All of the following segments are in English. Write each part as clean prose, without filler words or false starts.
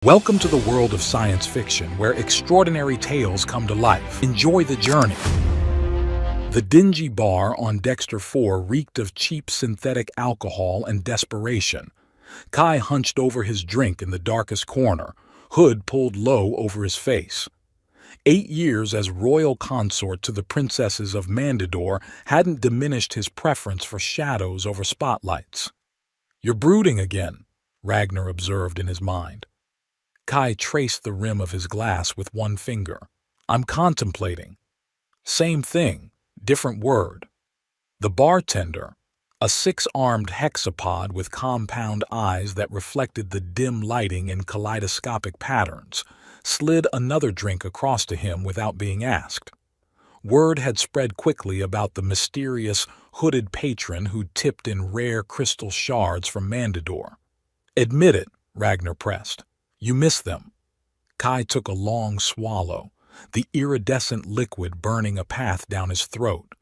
Welcome to the world of science fiction, where extraordinary tales come to life. Enjoy the journey. The dingy bar on Dexter 4 reeked of cheap synthetic alcohol and desperation. Kai hunched over his drink in the darkest corner, hood pulled low over his face. 8 years as royal consort to the princesses of Mandador hadn't diminished his preference for shadows over spotlights. "You're brooding again," Ragnor observed in his mind. Kai traced the rim of his glass with one finger. "I'm contemplating." "Same thing, different word." The bartender, a 6-armed hexapod with compound eyes that reflected the dim lighting in kaleidoscopic patterns, slid another drink across to him without being asked. Word had spread quickly about the mysterious, hooded patron who tipped in rare crystal shards from Mandador. "Admit it," Ragnor pressed. "You miss them." Kai took a long swallow, the iridescent liquid burning a path down his throat.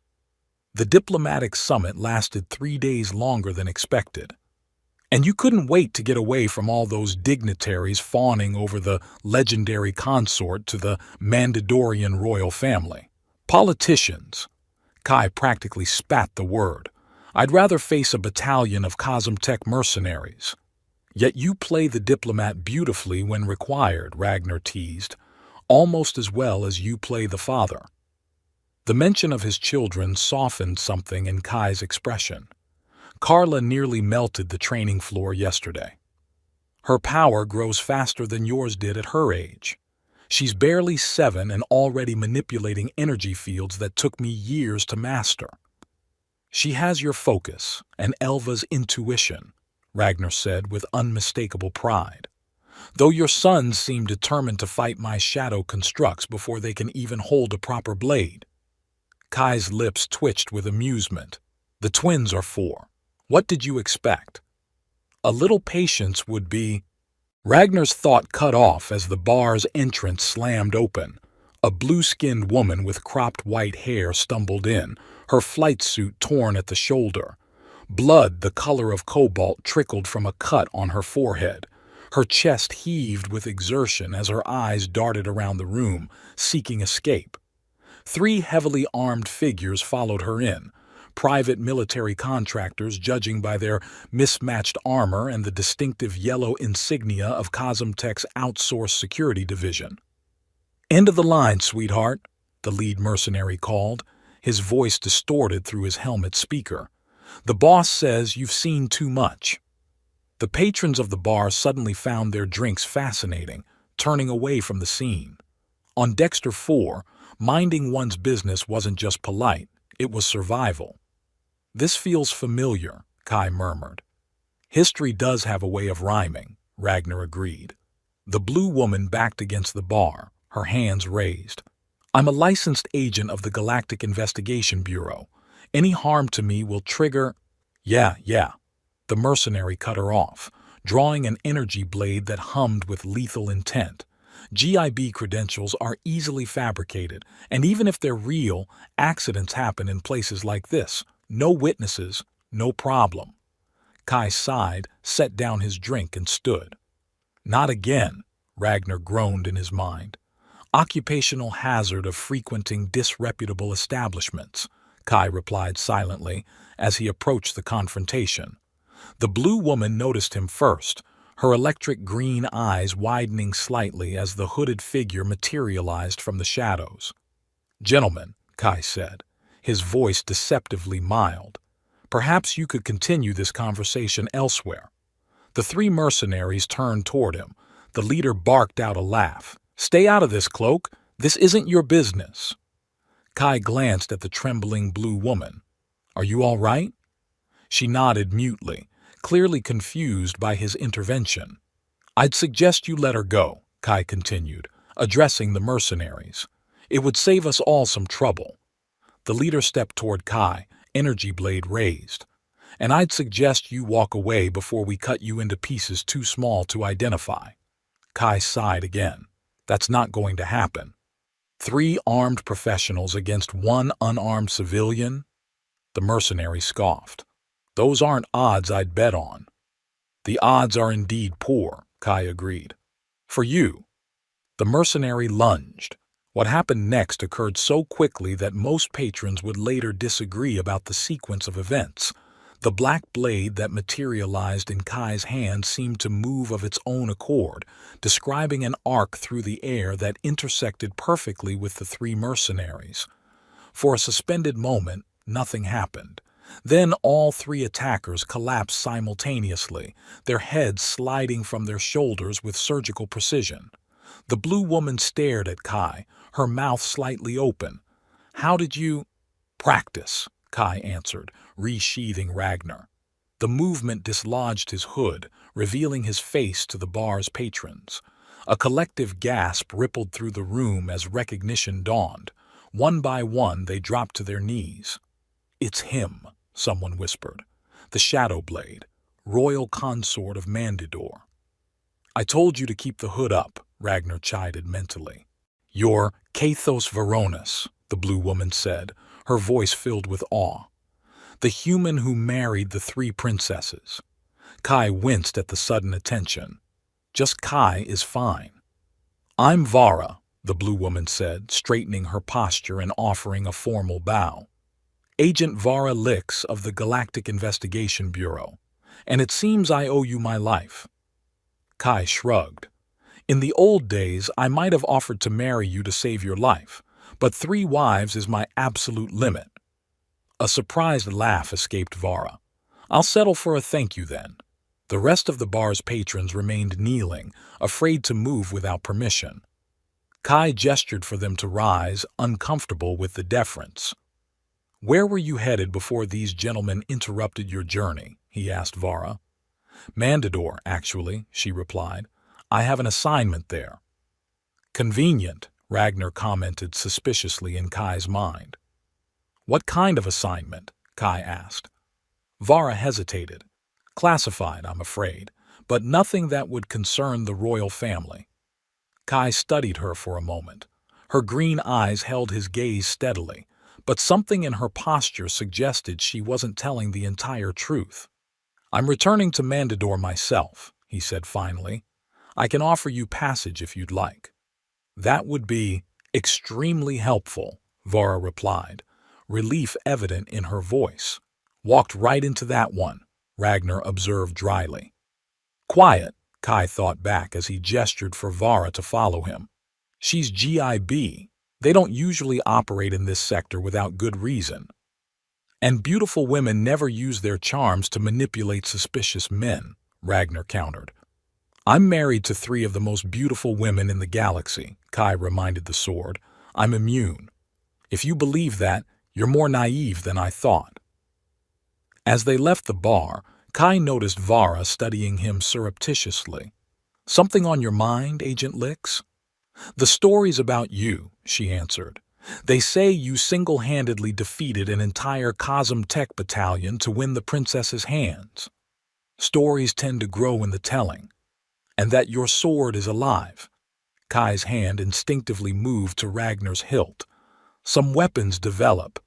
The diplomatic summit lasted 3 days longer than expected. And you couldn't wait to get away from all those dignitaries fawning over the legendary consort to the Mandadorian royal family. Politicians. Kai practically spat the word. "I'd rather face a battalion of Cosmtech mercenaries." "Yet you play the diplomat beautifully when required," Ragnor teased, "almost as well as you play the father." The mention of his children softened something in Kai's expression. "Carla nearly melted the training floor yesterday. Her power grows faster than yours did at her age. She's barely 7 and already manipulating energy fields that took me years to master." "She has your focus and Elva's intuition," Ragnor said with unmistakable pride. "Though your sons seem determined to fight my shadow constructs before they can even hold a proper blade." Kai's lips twitched with amusement. "The twins are 4. What did you expect? A little patience would be—" Ragnar's thought cut off as the bar's entrance slammed open. A blue-skinned woman with cropped white hair stumbled in, her flight suit torn at the shoulder. Blood the color of cobalt trickled from a cut on her forehead. Her chest heaved with exertion as her eyes darted around the room, seeking escape. 3 heavily armed figures followed her in, private military contractors judging by their mismatched armor and the distinctive yellow insignia of Cosmtech's outsourced security division. "End of the line, sweetheart," the lead mercenary called, his voice distorted through his helmet speaker. "The boss says you've seen too much." The patrons of the bar suddenly found their drinks fascinating, turning away from the scene. On Dexter 4, minding one's business wasn't just polite, it was survival. "This feels familiar," Kai murmured. "History does have a way of rhyming," Ragnor agreed. The blue woman backed against the bar, her hands raised. "I'm a licensed agent of the Galactic Investigation Bureau. Any harm to me will trigger—" Yeah. The mercenary cut her off, drawing an energy blade that hummed with lethal intent. "GIB credentials are easily fabricated, and even if they're real, accidents happen in places like this. No witnesses, no problem." Kai sighed, set down his drink, and stood. "Not again," Ragnor groaned in his mind. "Occupational hazard of frequenting disreputable establishments," Kai replied silently as he approached the confrontation. The blue woman noticed him first, her electric green eyes widening slightly as the hooded figure materialized from the shadows. "Gentlemen," Kai said, his voice deceptively mild, "perhaps you could continue this conversation elsewhere." The 3 mercenaries turned toward him. The leader barked out a laugh. "Stay out of this, Cloak. This isn't your business." Kai glanced at the trembling blue woman. "Are you all right?" She nodded mutely, clearly confused by his intervention. "I'd suggest you let her go," Kai continued, addressing the mercenaries. "It would save us all some trouble." The leader stepped toward Kai, energy blade raised. "And I'd suggest you walk away before we cut you into pieces too small to identify." Kai sighed again. "That's not going to happen." 3 armed professionals against 1 unarmed civilian? The mercenary scoffed. "Those aren't odds I'd bet on." "The odds are indeed poor," Kai agreed. For you." The mercenary lunged. What happened next occurred so quickly that most patrons would later disagree about the sequence of events. The black blade that materialized in Kai's hand seemed to move of its own accord, describing an arc through the air that intersected perfectly with the three mercenaries. For a suspended moment, nothing happened. Then all three attackers collapsed simultaneously, their heads sliding from their shoulders with surgical precision. The blue woman stared at Kai, her mouth slightly open. "How did you—" "Practice," Kai answered, resheathing Ragnor. The movement dislodged his hood, revealing his face to the bar's patrons. A collective gasp rippled through the room as recognition dawned. One by one, they dropped to their knees. "It's him," someone whispered. "The Shadow Blade, royal consort of Mandador." "I told you to keep the hood up," Ragnor chided mentally. "You're Kathos Veronis," the blue woman said, her voice filled with awe. "The human who married the three princesses." Kai winced at the sudden attention. "Just Kai is fine." "I'm Vara," the blue woman said, straightening her posture and offering a formal bow. "Agent Vara Lix of the Galactic Investigation Bureau, and it seems I owe you my life." Kai shrugged. "In the old days, I might have offered to marry you to save your life, but 3 wives is my absolute limit." A surprised laugh escaped Vara. "I'll settle for a thank you then." The rest of the bar's patrons remained kneeling, afraid to move without permission. Kai gestured for them to rise, uncomfortable with the deference. "Where were you headed before these gentlemen interrupted your journey?" he asked Vara. "Mandador, actually," she replied. "I have an assignment there." "Convenient," Ragnor commented suspiciously in Kai's mind. "What kind of assignment?" Kai asked. Vara hesitated. "Classified, I'm afraid, but nothing that would concern the royal family." Kai studied her for a moment. Her green eyes held his gaze steadily, but something in her posture suggested she wasn't telling the entire truth. "I'm returning to Mandador myself," he said finally. "I can offer you passage if you'd like." "That would be extremely helpful," Vara replied, relief evident in her voice. "Walked right into that one," Ragnor observed dryly. "Quiet," Kai thought back as he gestured for Vara to follow him. "She's GIB. They don't usually operate in this sector without good reason. And beautiful women never use their charms to manipulate suspicious men," Ragnor countered. "I'm married to 3 of the most beautiful women in the galaxy," Kai reminded the sword. "I'm immune. If you believe that, you're more naive than I thought." As they left the bar, Kai noticed Vara studying him surreptitiously. "Something on your mind, Agent Lix?" "The stories about you," she answered. "They say you single-handedly defeated an entire Cosmtech battalion to win the princess's hands. Stories tend to grow in the telling. And that your sword is alive." Kai's hand instinctively moved to Ragnar's hilt. "Some weapons develop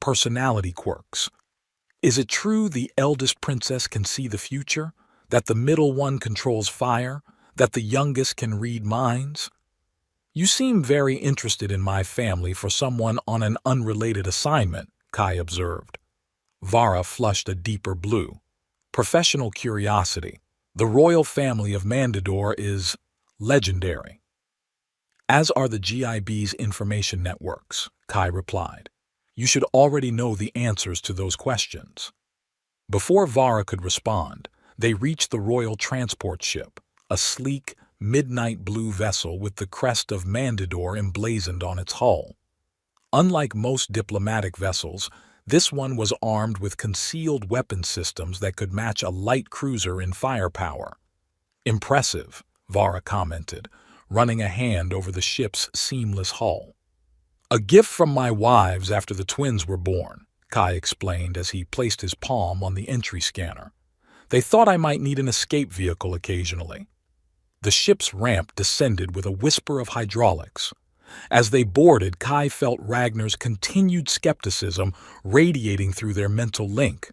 personality quirks. Is it true the eldest princess can see the future? That the middle one controls fire? That the youngest can read minds?" "You seem very interested in my family for someone on an unrelated assignment," Kai observed. Vara flushed a deeper blue. "Professional curiosity. The royal family of Mandador is legendary." "As are the GIB's information networks," Kai replied. "You should already know the answers to those questions." Before Vara could respond, they reached the royal transport ship, a sleek, midnight blue vessel with the crest of Mandador emblazoned on its hull. Unlike most diplomatic vessels, this one was armed with concealed weapon systems that could match a light cruiser in firepower. "Impressive," Vara commented, running a hand over the ship's seamless hull. "A gift from my wives after the twins were born," Kai explained as he placed his palm on the entry scanner. "They thought I might need an escape vehicle occasionally." The ship's ramp descended with a whisper of hydraulics. As they boarded, Kai felt Ragnar's continued skepticism radiating through their mental link.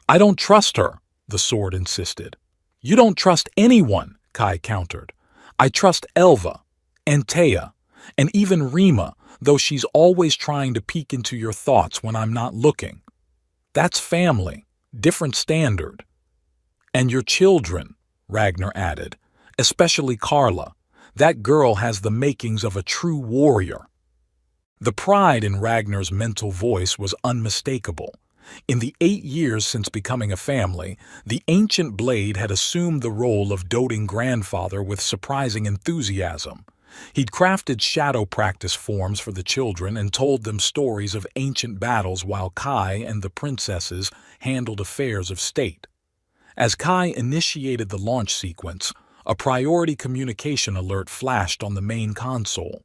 "I don't trust her," the sword insisted. "You don't trust anyone," Kai countered. I trust Elva, and Taya, and even Rima, though she's always trying to peek into your thoughts when I'm not looking. That's family, different standard. And your children, Ragnor added, especially Carla. That girl has the makings of a true warrior. The pride in Ragnar's mental voice was unmistakable. In the 8 years since becoming a family, the ancient blade had assumed the role of doting grandfather with surprising enthusiasm. He'd crafted shadow practice forms for the children and told them stories of ancient battles while Kai and the princesses handled affairs of state. As Kai initiated the launch sequence, a priority communication alert flashed on the main console.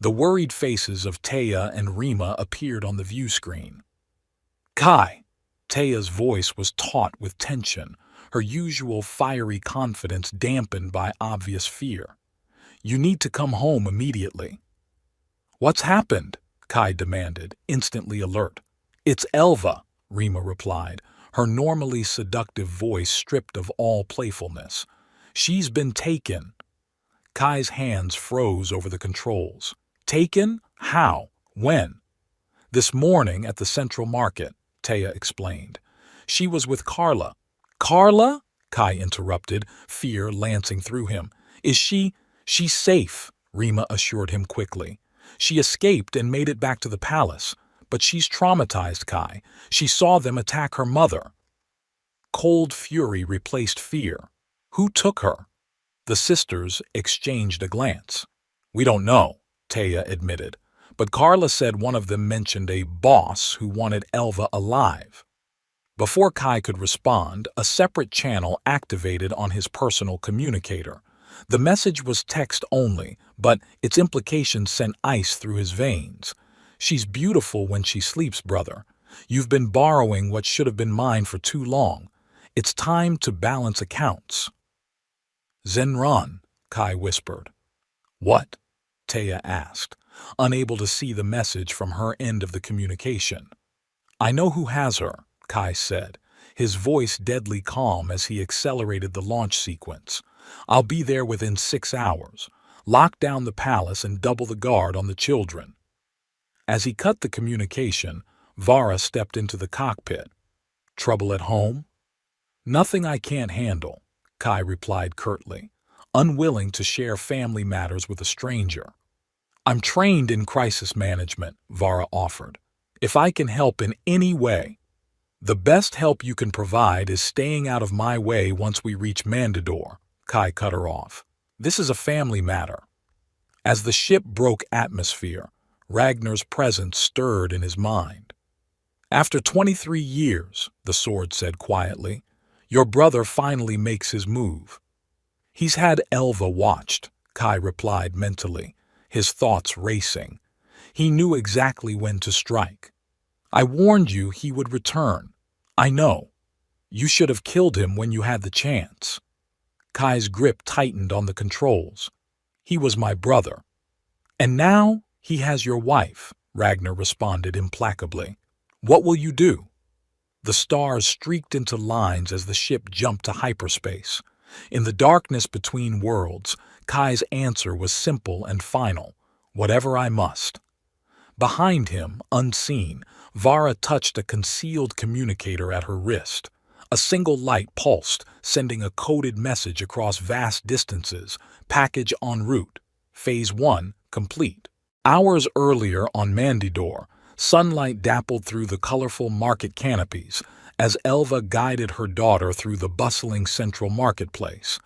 The worried faces of Taya and Rima appeared on the view screen. Kai! Taya's voice was taut with tension, her usual fiery confidence dampened by obvious fear. You need to come home immediately. What's happened? Kai demanded, instantly alert. It's Elva, Rima replied, her normally seductive voice stripped of all playfulness. She's been taken. Kai's hands froze over the controls. Taken? How? When? This morning at the Central Market, Taya explained. She was with Carla. Carla? Kai interrupted, fear lancing through him. She's safe, Rima assured him quickly. She escaped and made it back to the palace, but she's traumatized, Kai. She saw them attack her mother. Cold fury replaced fear. Who took her? The sisters exchanged a glance. We don't know, Taya admitted, but Carla said one of them mentioned a boss who wanted Elva alive. Before Kai could respond, a separate channel activated on his personal communicator. The message was text only, but its implications sent ice through his veins. She's beautiful when she sleeps, brother. You've been borrowing what should have been mine for too long. It's time to balance accounts. Zenron, Kai whispered. What? Taya asked, unable to see the message from her end of the communication. I know who has her, Kai said, his voice deadly calm as he accelerated the launch sequence. I'll be there within 6 hours. Lock down the palace and double the guard on the children. As he cut the communication, Vara stepped into the cockpit. Trouble at home? Nothing I can't handle, Kai replied curtly, unwilling to share family matters with a stranger. I'm trained in crisis management, Vara offered. If I can help in any way. The best help you can provide is staying out of my way once we reach Mandador, Kai cut her off. This is a family matter. As the ship broke atmosphere, Ragnar's presence stirred in his mind. After 23 years, the sword said quietly, your brother finally makes his move. He's had Elva watched, Kai replied mentally, his thoughts racing. He knew exactly when to strike. I warned you he would return. I know. You should have killed him when you had the chance. Kai's grip tightened on the controls. He was my brother. And now he has your wife, Ragnar responded implacably. What will you do? The stars streaked into lines as the ship jumped to hyperspace. In the darkness between worlds, Kai's answer was simple and final. Whatever I must. Behind him, unseen, Vara touched a concealed communicator at her wrist. A single light pulsed, sending a coded message across vast distances. Package en route. Phase 1 complete. Hours earlier on Mandador, sunlight dappled through the colorful market canopies as Elva guided her daughter through the bustling central marketplace.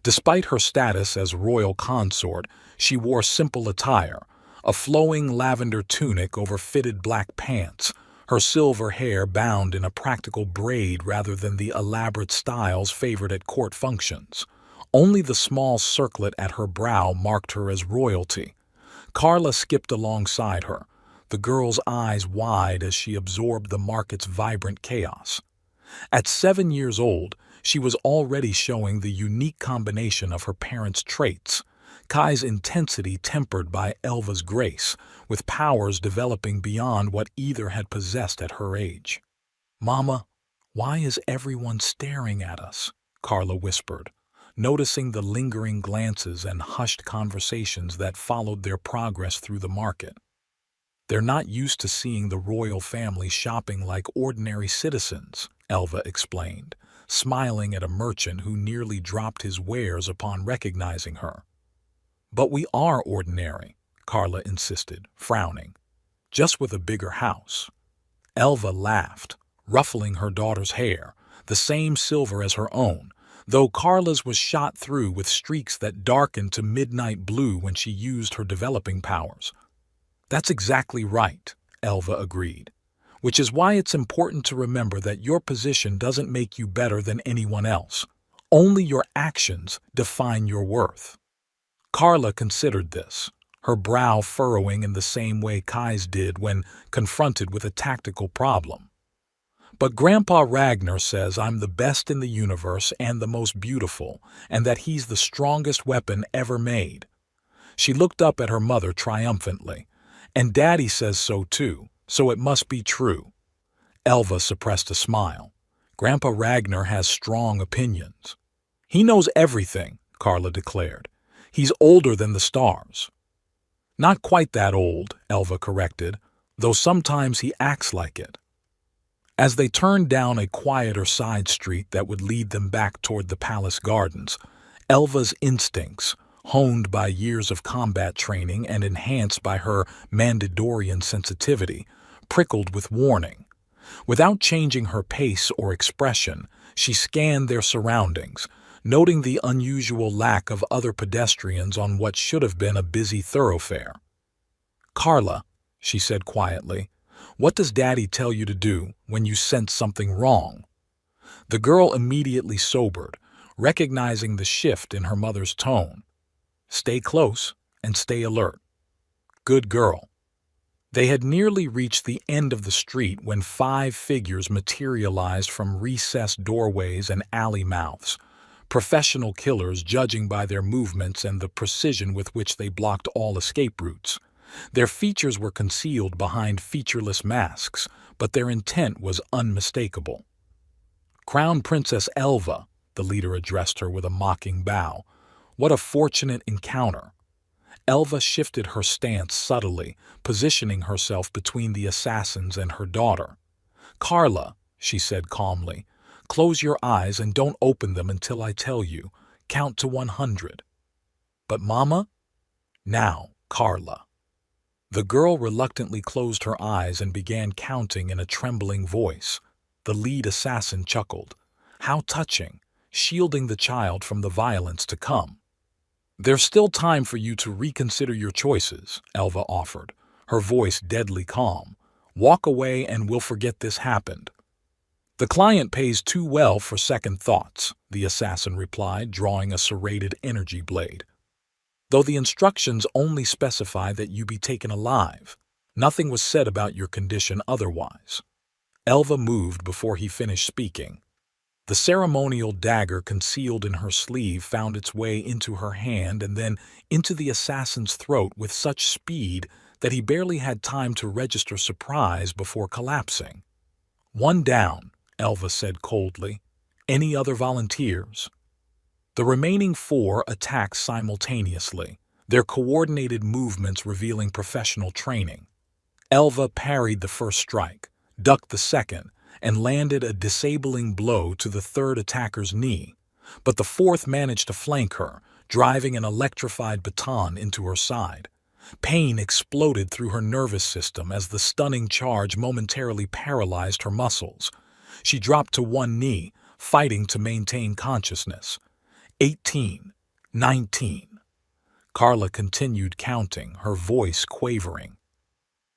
Despite her status as royal consort, she wore simple attire, a flowing lavender tunic over fitted black pants, her silver hair bound in a practical braid rather than the elaborate styles favored at court functions. Only the small circlet at her brow marked her as royalty. Carla skipped alongside her, the girl's eyes wide as she absorbed the market's vibrant chaos. At 7 years old, she was already showing the unique combination of her parents' traits, Kai's intensity tempered by Elva's grace, with powers developing beyond what either had possessed at her age. Mama, why is everyone staring at us? Carla whispered. noticing the lingering glances and hushed conversations that followed their progress through the market. They're not used to seeing the royal family shopping like ordinary citizens, Elva explained, smiling at a merchant who nearly dropped his wares upon recognizing her. But we are ordinary, Carla insisted, frowning. Just with a bigger house. Elva laughed, ruffling her daughter's hair, the same silver as her own, though Carla's was shot through with streaks that darkened to midnight blue when she used her developing powers. That's exactly right, Elva agreed, which is why it's important to remember that your position doesn't make you better than anyone else. Only your actions define your worth. Carla considered this, her brow furrowing in the same way Kai's did when confronted with a tactical problem. But Grandpa Ragnor says I'm the best in the universe and the most beautiful, and that he's the strongest weapon ever made. She looked up at her mother triumphantly. And Daddy says so too, so it must be true. Elva suppressed a smile. Grandpa Ragnor has strong opinions. He knows everything, Carla declared. He's older than the stars. Not quite that old, Elva corrected, though sometimes he acts like it. As they turned down a quieter side street that would lead them back toward the palace gardens, Elva's instincts, honed by years of combat training and enhanced by her Mandalorian sensitivity, prickled with warning. Without changing her pace or expression, she scanned their surroundings, noting the unusual lack of other pedestrians on what should have been a busy thoroughfare. "Carla," she said quietly, "what does Daddy tell you to do when you sense something wrong?" The girl immediately sobered, recognizing the shift in her mother's tone. "Stay close and stay alert." "Good girl." They had nearly reached the end of the street when 5 figures materialized from recessed doorways and alley mouths, professional killers judging by their movements and the precision with which they blocked all escape routes. Their features were concealed behind featureless masks, but their intent was unmistakable. "Crown Princess Elva," the leader addressed her with a mocking bow. "What a fortunate encounter." Elva shifted her stance subtly, positioning herself between the assassins and her daughter. "Carla," she said calmly, "close your eyes and don't open them until I tell you. Count to 100. "But Mama?" "Now, Carla." The girl reluctantly closed her eyes and began counting in a trembling voice. The lead assassin chuckled. How touching, shielding the child from the violence to come. "There's still time for you to reconsider your choices," Elva offered, her voice deadly calm. "Walk away and we'll forget this happened." "The client pays too well for second thoughts," the assassin replied, drawing a serrated energy blade. "Though the instructions only specify that you be taken alive, nothing was said about your condition otherwise." Elva moved before he finished speaking. The ceremonial dagger concealed in her sleeve found its way into her hand and then into the assassin's throat with such speed that he barely had time to register surprise before collapsing. "One down," Elva said coldly. "Any other volunteers?" The remaining 4 attacked simultaneously, their coordinated movements revealing professional training. Elva parried the first strike, ducked the second, and landed a disabling blow to the 3rd attacker's knee, but the 4th managed to flank her, driving an electrified baton into her side. Pain exploded through her nervous system as the stunning charge momentarily paralyzed her muscles. She dropped to one knee, fighting to maintain consciousness. 18, 19. Carla continued counting, her voice quavering.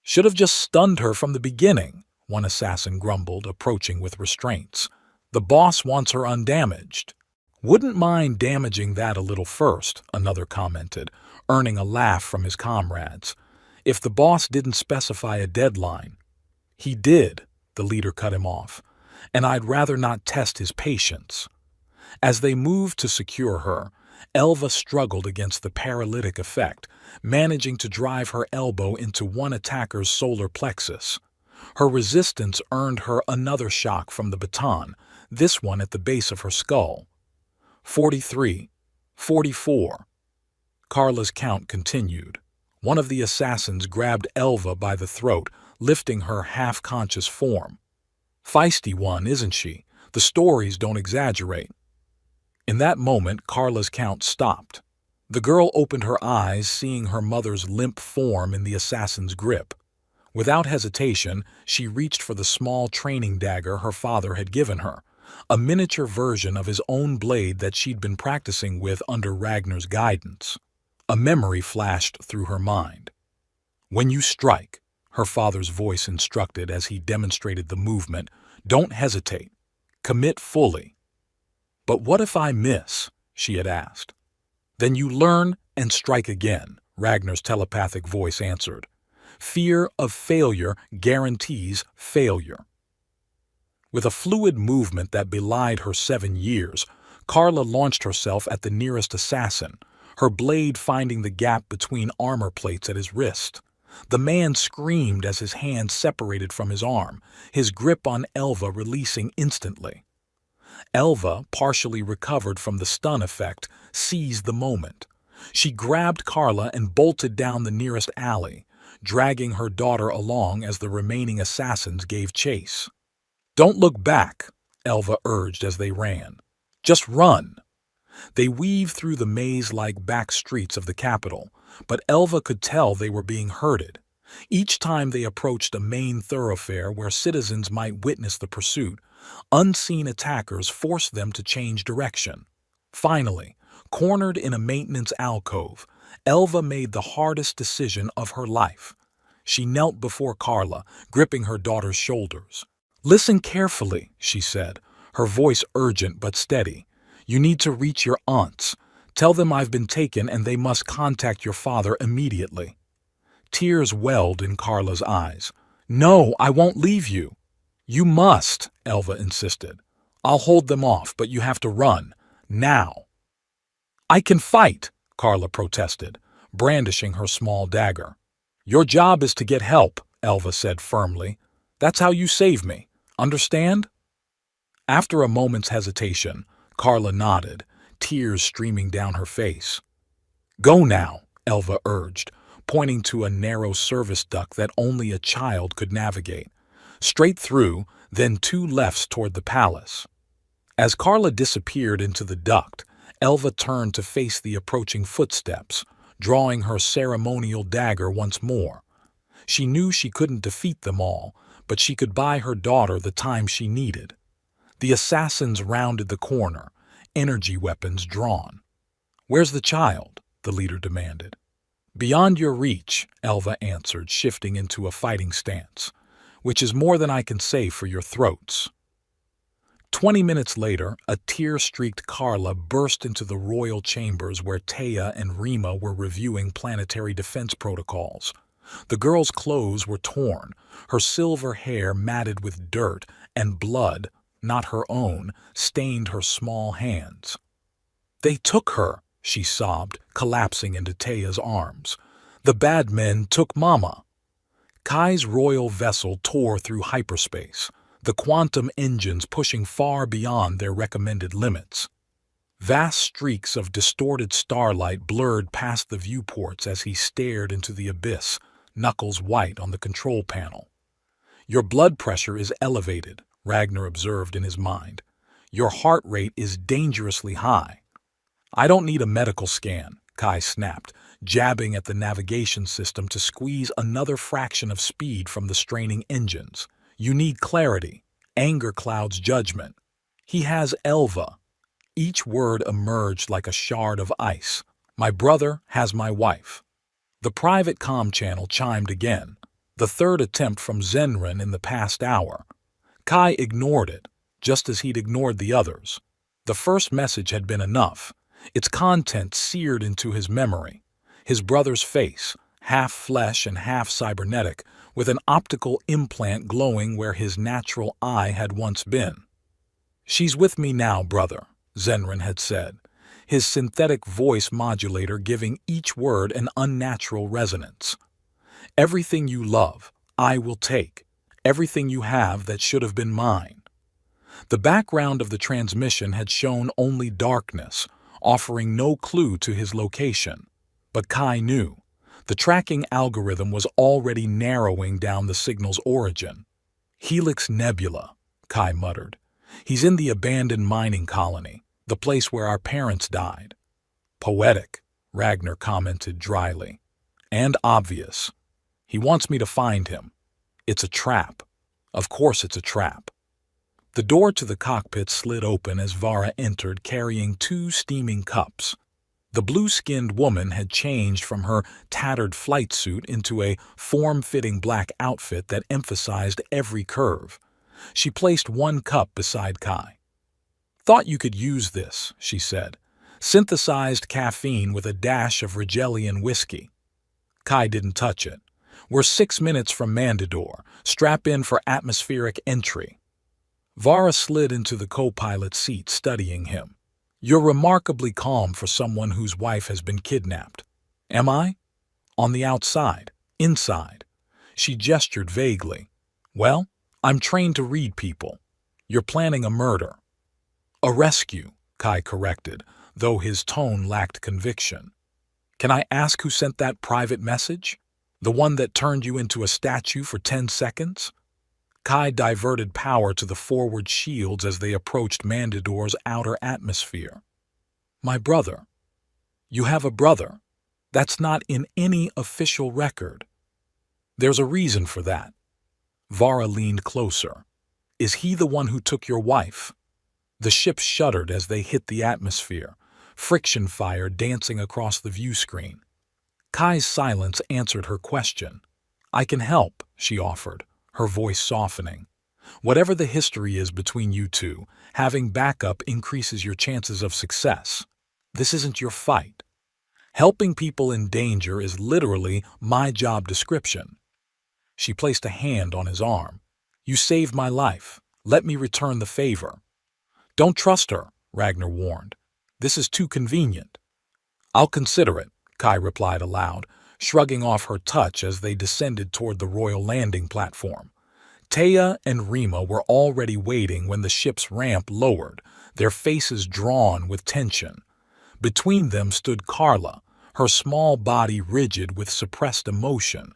"Should have just stunned her from the beginning," one assassin grumbled, approaching with restraints. "The boss wants her undamaged." "Wouldn't mind damaging that a little first," another commented, earning a laugh from his comrades. "If the boss didn't specify a deadline." "He did," the leader cut him off, "and I'd rather not test his patience." As they moved to secure her, Elva struggled against the paralytic effect, managing to drive her elbow into one attacker's solar plexus. Her resistance earned her another shock from the baton, this one at the base of her skull. 43, 44. Carla's count continued. One of the assassins grabbed Elva by the throat, lifting her half-conscious form. Feisty one, isn't she? The stories don't exaggerate. In that moment, Carla's count stopped. The girl opened her eyes, seeing her mother's limp form in the assassin's grip. Without hesitation, she reached for the small training dagger her father had given her, a miniature version of his own blade that she'd been practicing with under Ragnar's guidance. A memory flashed through her mind. "When you strike," her father's voice instructed as he demonstrated the movement, "don't hesitate. Commit fully." "But what if I miss?" she had asked. "Then you learn and strike again," Ragnar's telepathic voice answered. "Fear of failure guarantees failure." With a fluid movement that belied her 7 years, Carla launched herself at the nearest assassin, her blade finding the gap between armor plates at his wrist. The man screamed as his hand separated from his arm, his grip on Elva releasing instantly. Elva, partially recovered from the stun effect, seized the moment. She grabbed Carla and bolted down the nearest alley, dragging her daughter along as the remaining assassins gave chase. "Don't look back," Elva urged as they ran. "Just run." They weaved through the maze-like back streets of the capital, but Elva could tell they were being herded. Each time they approached a main thoroughfare where citizens might witness the pursuit, unseen attackers forced them to change direction. Finally, cornered in a maintenance alcove, Elva made the hardest decision of her life. She knelt before Carla, gripping her daughter's shoulders. "Listen carefully," she said, her voice urgent but steady. "You need to reach your aunts. Tell them I've been taken and they must contact your father immediately." Tears welled in Carla's eyes. "No, I won't leave you." "You must," Elva insisted. "I'll hold them off, but you have to run. Now." "I can fight," Carla protested, brandishing her small dagger. "Your job is to get help," Elva said firmly. "That's how you save me. Understand?" After a moment's hesitation, Carla nodded, tears streaming down her face. "Go now," Elva urged, pointing to a narrow service duct that only a child could navigate. Straight through, then 2 lefts toward the palace. As Carla disappeared into the duct, Elva turned to face the approaching footsteps, drawing her ceremonial dagger once more. She knew she couldn't defeat them all, but she could buy her daughter the time she needed. The assassins rounded the corner, energy weapons drawn. "Where's the child?" the leader demanded. "Beyond your reach," Elva answered, shifting into a fighting stance, "which is more than I can say for your throats." 20 minutes later, a tear-streaked Carla burst into the royal chambers where Taya and Rima were reviewing planetary defense protocols. The girl's clothes were torn, her silver hair matted with dirt, and blood, not her own, stained her small hands. "They took her," she sobbed, collapsing into Taya's arms. "The bad men took Mama." Kai's royal vessel tore through hyperspace, the quantum engines pushing far beyond their recommended limits. Vast streaks of distorted starlight blurred past the viewports as he stared into the abyss, knuckles white on the control panel. "Your blood pressure is elevated," Ragnor observed in his mind. "Your heart rate is dangerously high." "I don't need a medical scan," Kai snapped, jabbing at the navigation system to squeeze another fraction of speed from the straining engines. "You need clarity. Anger clouds judgment." "He has Elva." Each word emerged like a shard of ice. "My brother has my wife." The private comm channel chimed again, the 3rd attempt from Zenrin in the past hour. Kai ignored it, just as he'd ignored the others. The first message had been enough, its content seared into his memory. His brother's face, half flesh and half cybernetic, with an optical implant glowing where his natural eye had once been. "She's with me now, brother," Zenrin had said, his synthetic voice modulator giving each word an unnatural resonance. "Everything you love, I will take. Everything you have that should have been mine." The background of the transmission had shown only darkness, offering no clue to his location. But Kai knew. The tracking algorithm was already narrowing down the signal's origin. Helix Nebula, Kai muttered. He's in the abandoned mining colony, the place where our parents died. Poetic, Ragnor commented dryly. And obvious. He wants me to find him. It's a trap. Of course it's a trap. The door to the cockpit slid open as Vara entered carrying 2 steaming cups. The blue-skinned woman had changed from her tattered flight suit into a form-fitting black outfit that emphasized every curve. She placed 1 cup beside Kai. "Thought you could use this," she said. "Synthesized caffeine with a dash of Rigelian whiskey." Kai didn't touch it. "We're 6 minutes from Mandador. Strap in for atmospheric entry." Vara slid into the co-pilot seat, studying him. "You're remarkably calm for someone whose wife has been kidnapped." "Am I?" "On the outside. Inside." She gestured vaguely. "Well, I'm trained to read people. You're planning a murder." "A rescue," Kai corrected, though his tone lacked conviction. "Can I ask who sent that private message? The one that turned you into a statue for 10 seconds? Kai diverted power to the forward shields as they approached Mandador's outer atmosphere. "My brother." "You have a brother? That's not in any official record." "There's a reason for that." Vara leaned closer. "Is he the one who took your wife?" The ship shuddered as they hit the atmosphere, friction fire dancing across the view screen. Kai's silence answered her question. "I can help," she offered, her voice softening. "Whatever the history is between you two, having backup increases your chances of success. This isn't your fight. Helping people in danger is literally my job description." She placed a hand on his arm. "You saved my life. Let me return the favor." "Don't trust her," Ragnor warned. "This is too convenient." "I'll consider it," Kai replied aloud, shrugging off her touch as they descended toward the royal landing platform. Taya and Rima were already waiting when the ship's ramp lowered, their faces drawn with tension. Between them stood Carla, her small body rigid with suppressed emotion.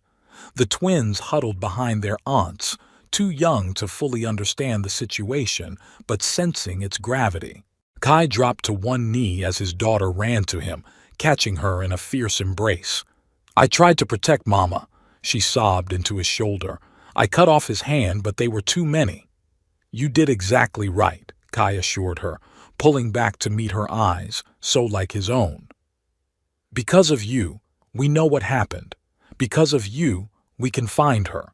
The twins huddled behind their aunts, too young to fully understand the situation, but sensing its gravity. Kai dropped to one knee as his daughter ran to him, catching her in a fierce embrace. "I tried to protect Mama," she sobbed into his shoulder. "I cut off his hand, but they were too many." "You did exactly right," Kai assured her, pulling back to meet her eyes, so like his own. "Because of you, we know what happened. Because of you, we can find her."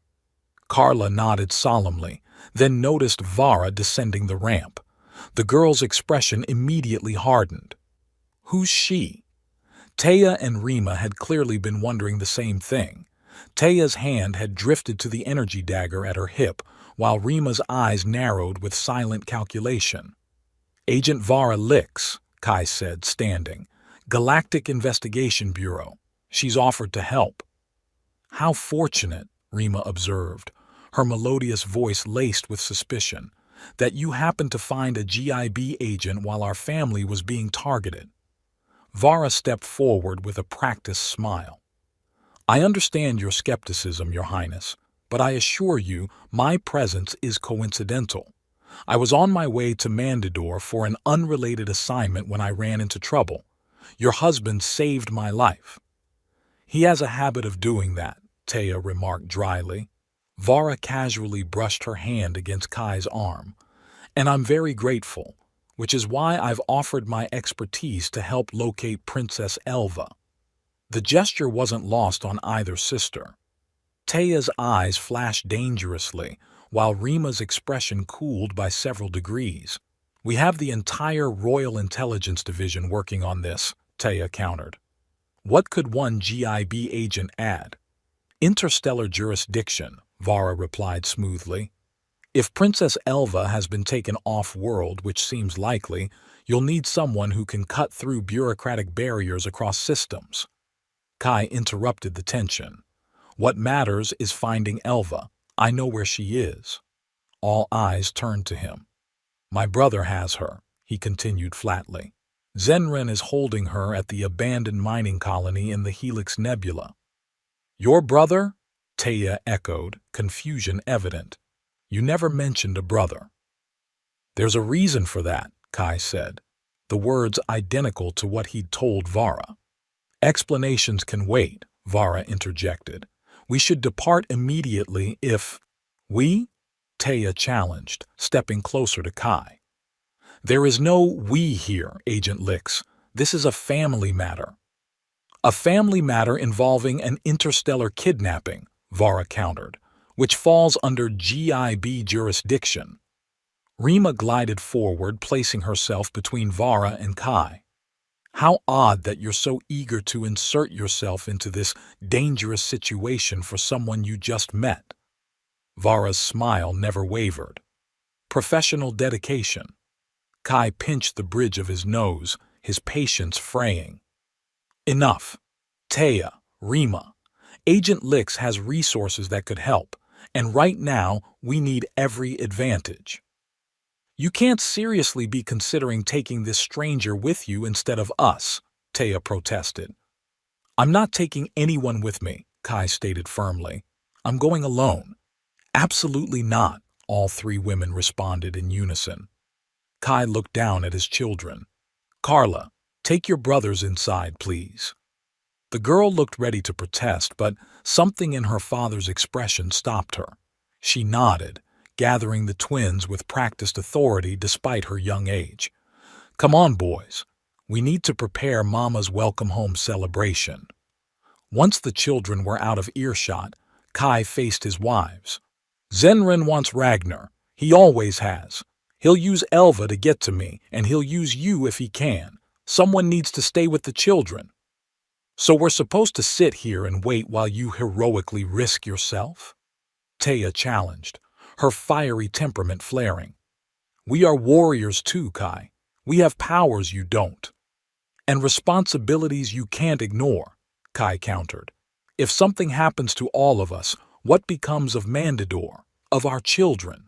Carla nodded solemnly, then noticed Vara descending the ramp. The girl's expression immediately hardened. "Who's she?" Taya and Rima had clearly been wondering the same thing. Taya's hand had drifted to the energy dagger at her hip, while Rima's eyes narrowed with silent calculation. "Agent Vara Lix," Kai said, standing. "Galactic Investigation Bureau. She's offered to help." "How fortunate," Rima observed, her melodious voice laced with suspicion, "that you happened to find a GIB agent while our family was being targeted." Vara stepped forward with a practiced smile. "I understand your skepticism, Your Highness, but I assure you my presence is coincidental. I was on my way to Mandador for an unrelated assignment when I ran into trouble. Your husband saved my life." "He has a habit of doing that," Taya remarked dryly. Vara casually brushed her hand against Kai's arm. "And I'm very grateful, which is why I've offered my expertise to help locate Princess Elva." The gesture wasn't lost on either sister. Taya's eyes flashed dangerously, while Rima's expression cooled by several degrees. "We have the entire Royal Intelligence Division working on this," Taya countered. "What could one GIB agent add?" "Interstellar jurisdiction," Vara replied smoothly. "If Princess Elva has been taken off-world, which seems likely, you'll need someone who can cut through bureaucratic barriers across systems." Kai interrupted the tension. "What matters is finding Elva. I know where she is." All eyes turned to him. "My brother has her," he continued flatly. Zenren is holding her at the abandoned mining colony in the Helix Nebula. Your brother? Taya echoed, confusion evident. You never mentioned a brother. There's a reason for that, Kai said, the words identical to what he'd told Vara. Explanations can wait, Vara interjected. We should depart immediately if… We? Taya challenged, stepping closer to Kai. There is no we here, Agent Lix. This is a family matter. A family matter involving an interstellar kidnapping, Vara countered, which falls under GIB jurisdiction. Rima glided forward, placing herself between Vara and Kai. How odd that you're so eager to insert yourself into this dangerous situation for someone you just met. Vara's smile never wavered. Professional dedication. Kai pinched the bridge of his nose, his patience fraying. Enough. Taya, Rima. Agent Lix has resources that could help, and right now we need every advantage. You can't seriously be considering taking this stranger with you instead of us, Taya protested. I'm not taking anyone with me, Kai stated firmly. I'm going alone. Absolutely not, all three women responded in unison. Kai looked down at his children. Carla, take your brothers inside, please. The girl looked ready to protest, but something in her father's expression stopped her. She nodded, gathering the twins with practiced authority despite her young age. Come on, boys. We need to prepare Mama's welcome home celebration. Once the children were out of earshot, Kai faced his wives. Zenren wants Ragnor. He always has. He'll use Elva to get to me, and he'll use you if he can. Someone needs to stay with the children. So we're supposed to sit here and wait while you heroically risk yourself? Taya challenged, her fiery temperament flaring. We are warriors too, Kai. We have powers you don't. And responsibilities you can't ignore, Kai countered. If something happens to all of us, what becomes of Mandador, of our children?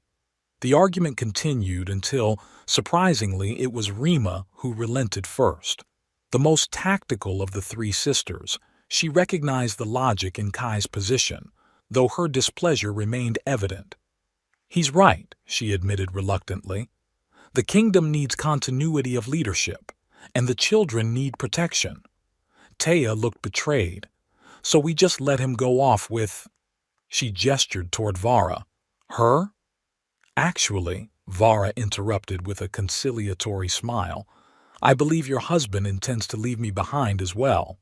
The argument continued until, surprisingly, it was Rima who relented first. The most tactical of the three sisters, she recognized the logic in Kai's position, though her displeasure remained evident. He's right, she admitted reluctantly. The kingdom needs continuity of leadership, and the children need protection. Taya looked betrayed. So we just let him go off with… She gestured toward Vara. Her? Actually, Vara interrupted with a conciliatory smile, I believe your husband intends to leave me behind as well.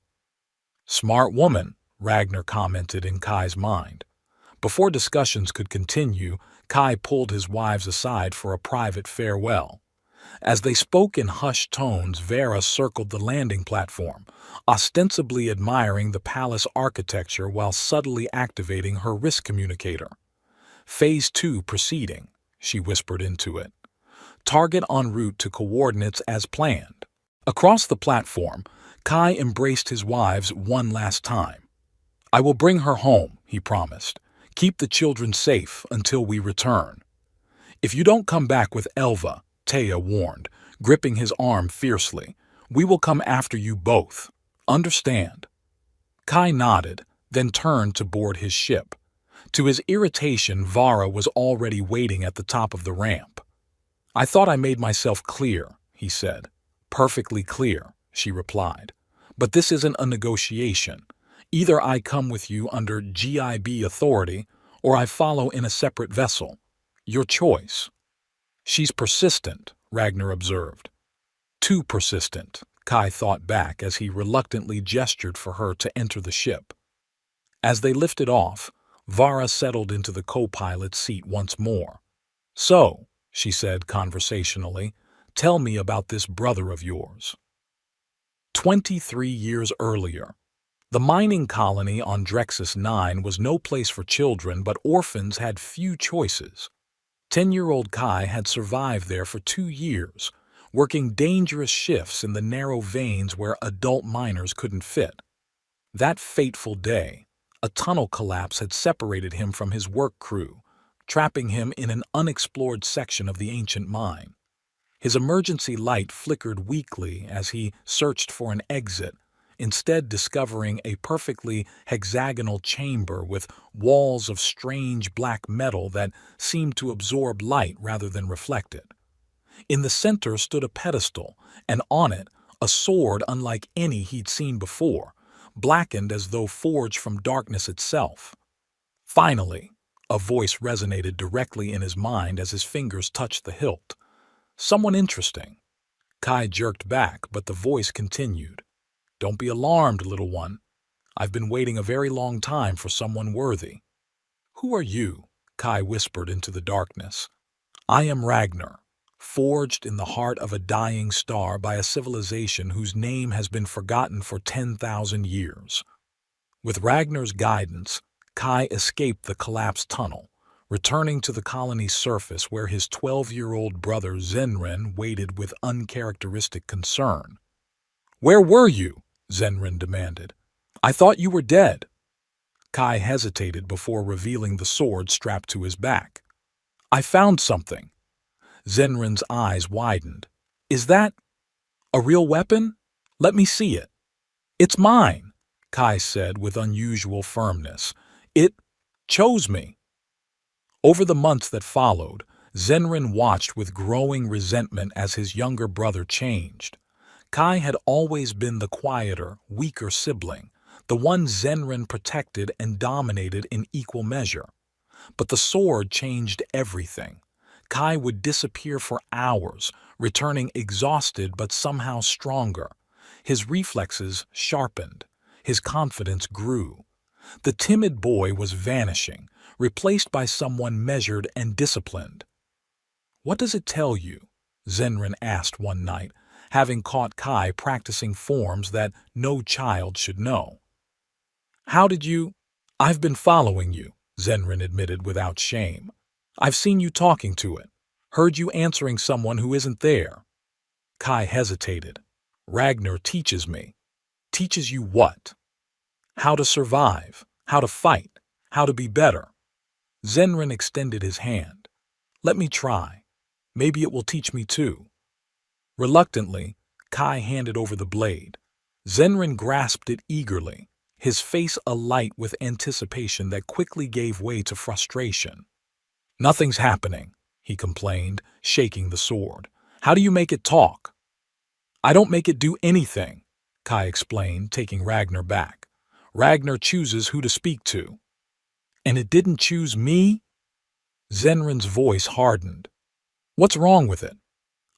Smart woman, Ragnor commented in Kai's mind. Before discussions could continue, Kai pulled his wives aside for a private farewell. As they spoke in hushed tones, Vera circled the landing platform, ostensibly admiring the palace architecture while subtly activating her wrist communicator. Phase 2 proceeding, she whispered into it. Target en route to coordinates as planned. Across the platform, Kai embraced his wives one last time. I will bring her home, he promised. Keep the children safe until we return. If you don't come back with Elva, Taya warned, gripping his arm fiercely, we will come after you both. Understand? Kai nodded, then turned to board his ship. To his irritation, Vara was already waiting at the top of the ramp. I thought I made myself clear, he said. Perfectly clear, she replied. But this isn't a negotiation. Either I come with you under GIB authority, or I follow in a separate vessel. Your choice. She's persistent, Ragnor observed. Too persistent, Kai thought back as he reluctantly gestured for her to enter the ship. As they lifted off, Vara settled into the co-pilot's seat once more. So, she said conversationally, tell me about this brother of yours. 23 years earlier, the mining colony on Drexus 9 was no place for children, but orphans had few choices. 10-year-old Kai had survived there for 2 years, working dangerous shifts in the narrow veins where adult miners couldn't fit. That fateful day, a tunnel collapse had separated him from his work crew, trapping him in an unexplored section of the ancient mine. His emergency light flickered weakly as he searched for an exit, instead discovering a perfectly hexagonal chamber with walls of strange black metal that seemed to absorb light rather than reflect it. In the center stood a pedestal, and on it, a sword unlike any he'd seen before, blackened as though forged from darkness itself. Finally, a voice resonated directly in his mind as his fingers touched the hilt. "Someone interesting." Kai jerked back, but the voice continued. "Don't be alarmed, little one. I've been waiting a very long time for someone worthy." "Who are you?" Kai whispered into the darkness. "I am Ragnor, forged in the heart of a dying star by a civilization whose name has been forgotten for 10,000 years." With Ragnar's guidance, Kai escaped the collapsed tunnel, returning to the colony's surface where his 12-year-old brother Zenren waited with uncharacteristic concern. "Where were you?" Zenren demanded. "I thought you were dead." Kai hesitated before revealing the sword strapped to his back. "I found something." Zenren's eyes widened. "Is that a real weapon? Let me see it." "It's mine," Kai said with unusual firmness. "It chose me." Over the months that followed, Zenren watched with growing resentment as his younger brother changed. Kai had always been the quieter, weaker sibling, the one Zenren protected and dominated in equal measure. But the sword changed everything. Kai would disappear for hours, returning exhausted but somehow stronger. His reflexes sharpened. His confidence grew. The timid boy was vanishing, replaced by someone measured and disciplined. "What does it tell you?" Zenren asked one night, having caught Kai practicing forms that no child should know. "How did you—" "I've been following you," Zenren admitted without shame. "I've seen you talking to it, heard you answering someone who isn't there." Kai hesitated. "Ragnor teaches me." "Teaches you what?" "How to survive, how to fight, how to be better." Zenren extended his hand. "Let me try. Maybe it will teach me too." Reluctantly, Kai handed over the blade. Zenren grasped it eagerly, his face alight with anticipation that quickly gave way to frustration. "Nothing's happening," he complained, shaking the sword. "How do you make it talk?" "I don't make it do anything," Kai explained, taking Ragnor back. "Ragnor chooses who to speak to." "And it didn't choose me?" Zenren's voice hardened. "What's wrong with it?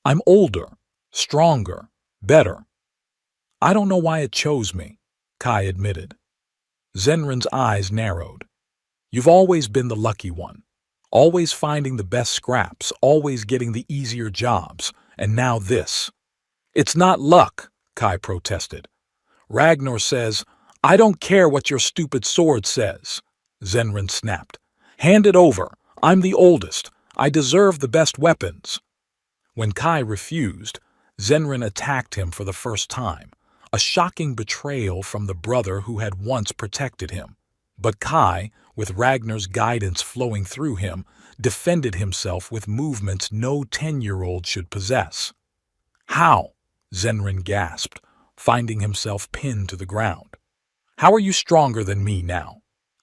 I'm older, stronger, better." "I don't know why it chose me," Kai admitted. Zenren's eyes narrowed. "You've always been the lucky one, always finding the best scraps, always getting the easier jobs, and now this." "It's not luck," Kai protested. "Ragnor says—" "I don't care what your stupid sword says," Zenren snapped. "Hand it over. I'm the oldest. I deserve the best weapons." When Kai refused, Zenren attacked him for the first time, a shocking betrayal from the brother who had once protected him. But Kai, with Ragnar's guidance flowing through him, defended himself with movements no 10-year-old should possess. "How?" Zenren gasped, finding himself pinned to the ground. "How are you stronger than me now?"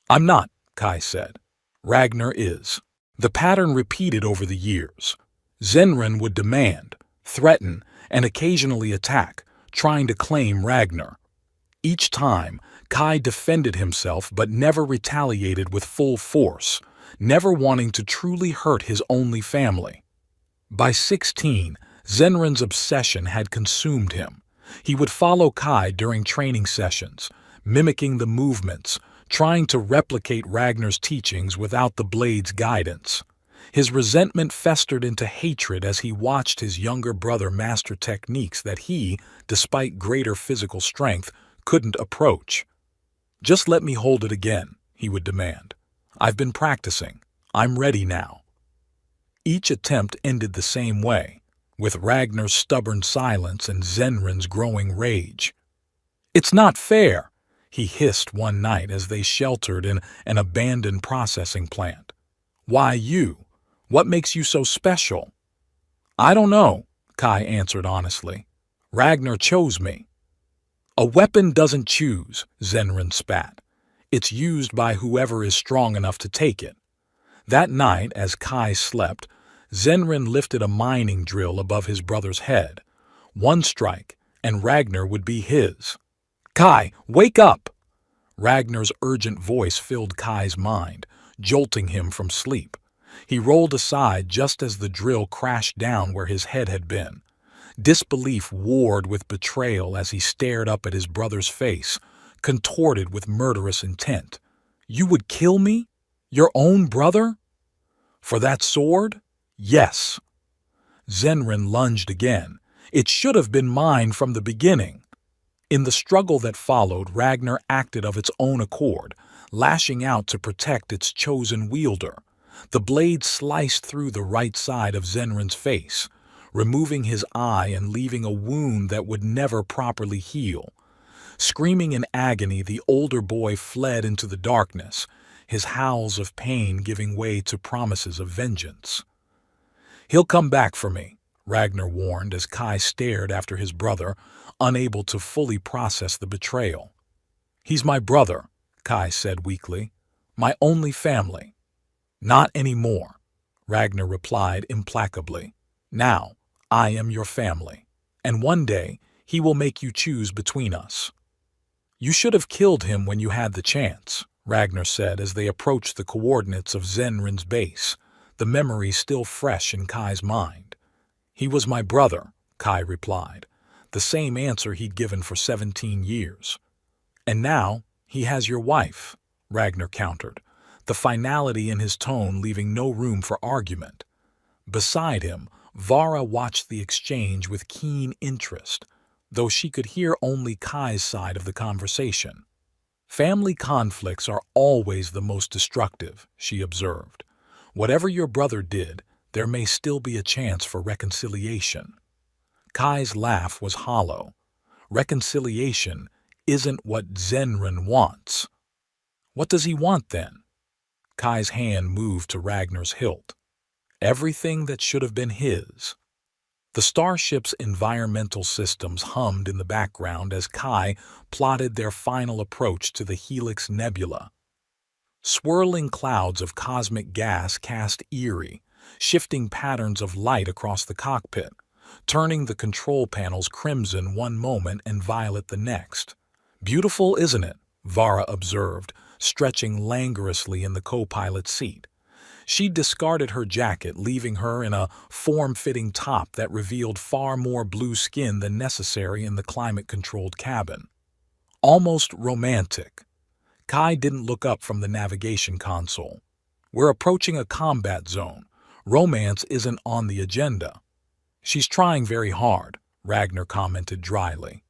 "I'm not," Kai said. "Ragnor is." The pattern repeated over the years. Zenren would demand, threaten, and occasionally attack, trying to claim Ragnor. Each time, Kai defended himself but never retaliated with full force, never wanting to truly hurt his only family. By 16, Zenren's obsession had consumed him. He would follow Kai during training sessions, mimicking the movements, trying to replicate Ragnar's teachings without the blade's guidance. His resentment festered into hatred as he watched his younger brother master techniques that he, despite greater physical strength, couldn't approach. "Just let me hold it again," he would demand. "I've been practicing. I'm ready now." Each attempt ended the same way, with Ragnar's stubborn silence and Zenren's growing rage. "It's not fair," he hissed one night as they sheltered in an abandoned processing plant. "Why you? What makes you so special?" "I don't know," Kai answered honestly. Ragnor chose me. A weapon doesn't choose, Zenrin spat. It's used by whoever is strong enough to take it. That night, as Kai slept, Zenrin lifted a mining drill above his brother's head. One strike, and Ragnor would be his. Kai, wake up! Ragnar's urgent voice filled Kai's mind, jolting him from sleep. He rolled aside just as the drill crashed down where his head had been. Disbelief warred with betrayal as he stared up at his brother's face, contorted with murderous intent. You would kill me? Your own brother? For that sword? Yes. Zenrin lunged again. It should have been mine from the beginning. In the struggle that followed, Ragnor acted of its own accord, lashing out to protect its chosen wielder. The blade sliced through the right side of Zenrin's face, removing his eye and leaving a wound that would never properly heal. Screaming in agony, the older boy fled into the darkness, his howls of pain giving way to promises of vengeance. He'll come back for me, Ragnor warned as Kai stared after his brother, unable to fully process the betrayal. He's my brother, Kai said weakly. My only family. Not anymore, Ragnor replied implacably. Now, I am your family, and one day he will make you choose between us. You should have killed him when you had the chance, Ragnor said as they approached the coordinates of Zenrin's base, the memory still fresh in Kai's mind. He was my brother, Kai replied, the same answer he'd given for 17 years. And now he has your wife, Ragnor countered, the finality in his tone leaving no room for argument. Beside him, Vara watched the exchange with keen interest, though she could hear only Kai's side of the conversation. Family conflicts are always the most destructive, she observed. Whatever your brother did, there may still be a chance for reconciliation. Kai's laugh was hollow. Reconciliation isn't what Zenrin wants. What does he want then? Kai's hand moved to Ragnar's hilt. Everything that should have been his. The starship's environmental systems hummed in the background as Kai plotted their final approach to the Helix Nebula. Swirling clouds of cosmic gas cast eerie, shifting patterns of light across the cockpit, turning the control panels crimson one moment and violet the next. Beautiful, isn't it? Vara observed, stretching languorously in the co-pilot's seat. She discarded her jacket, leaving her in a form-fitting top that revealed far more blue skin than necessary in the climate-controlled cabin. Almost romantic. Kai didn't look up from the navigation console. We're approaching a combat zone. Romance isn't on the agenda. She's trying very hard, Ragnor commented dryly.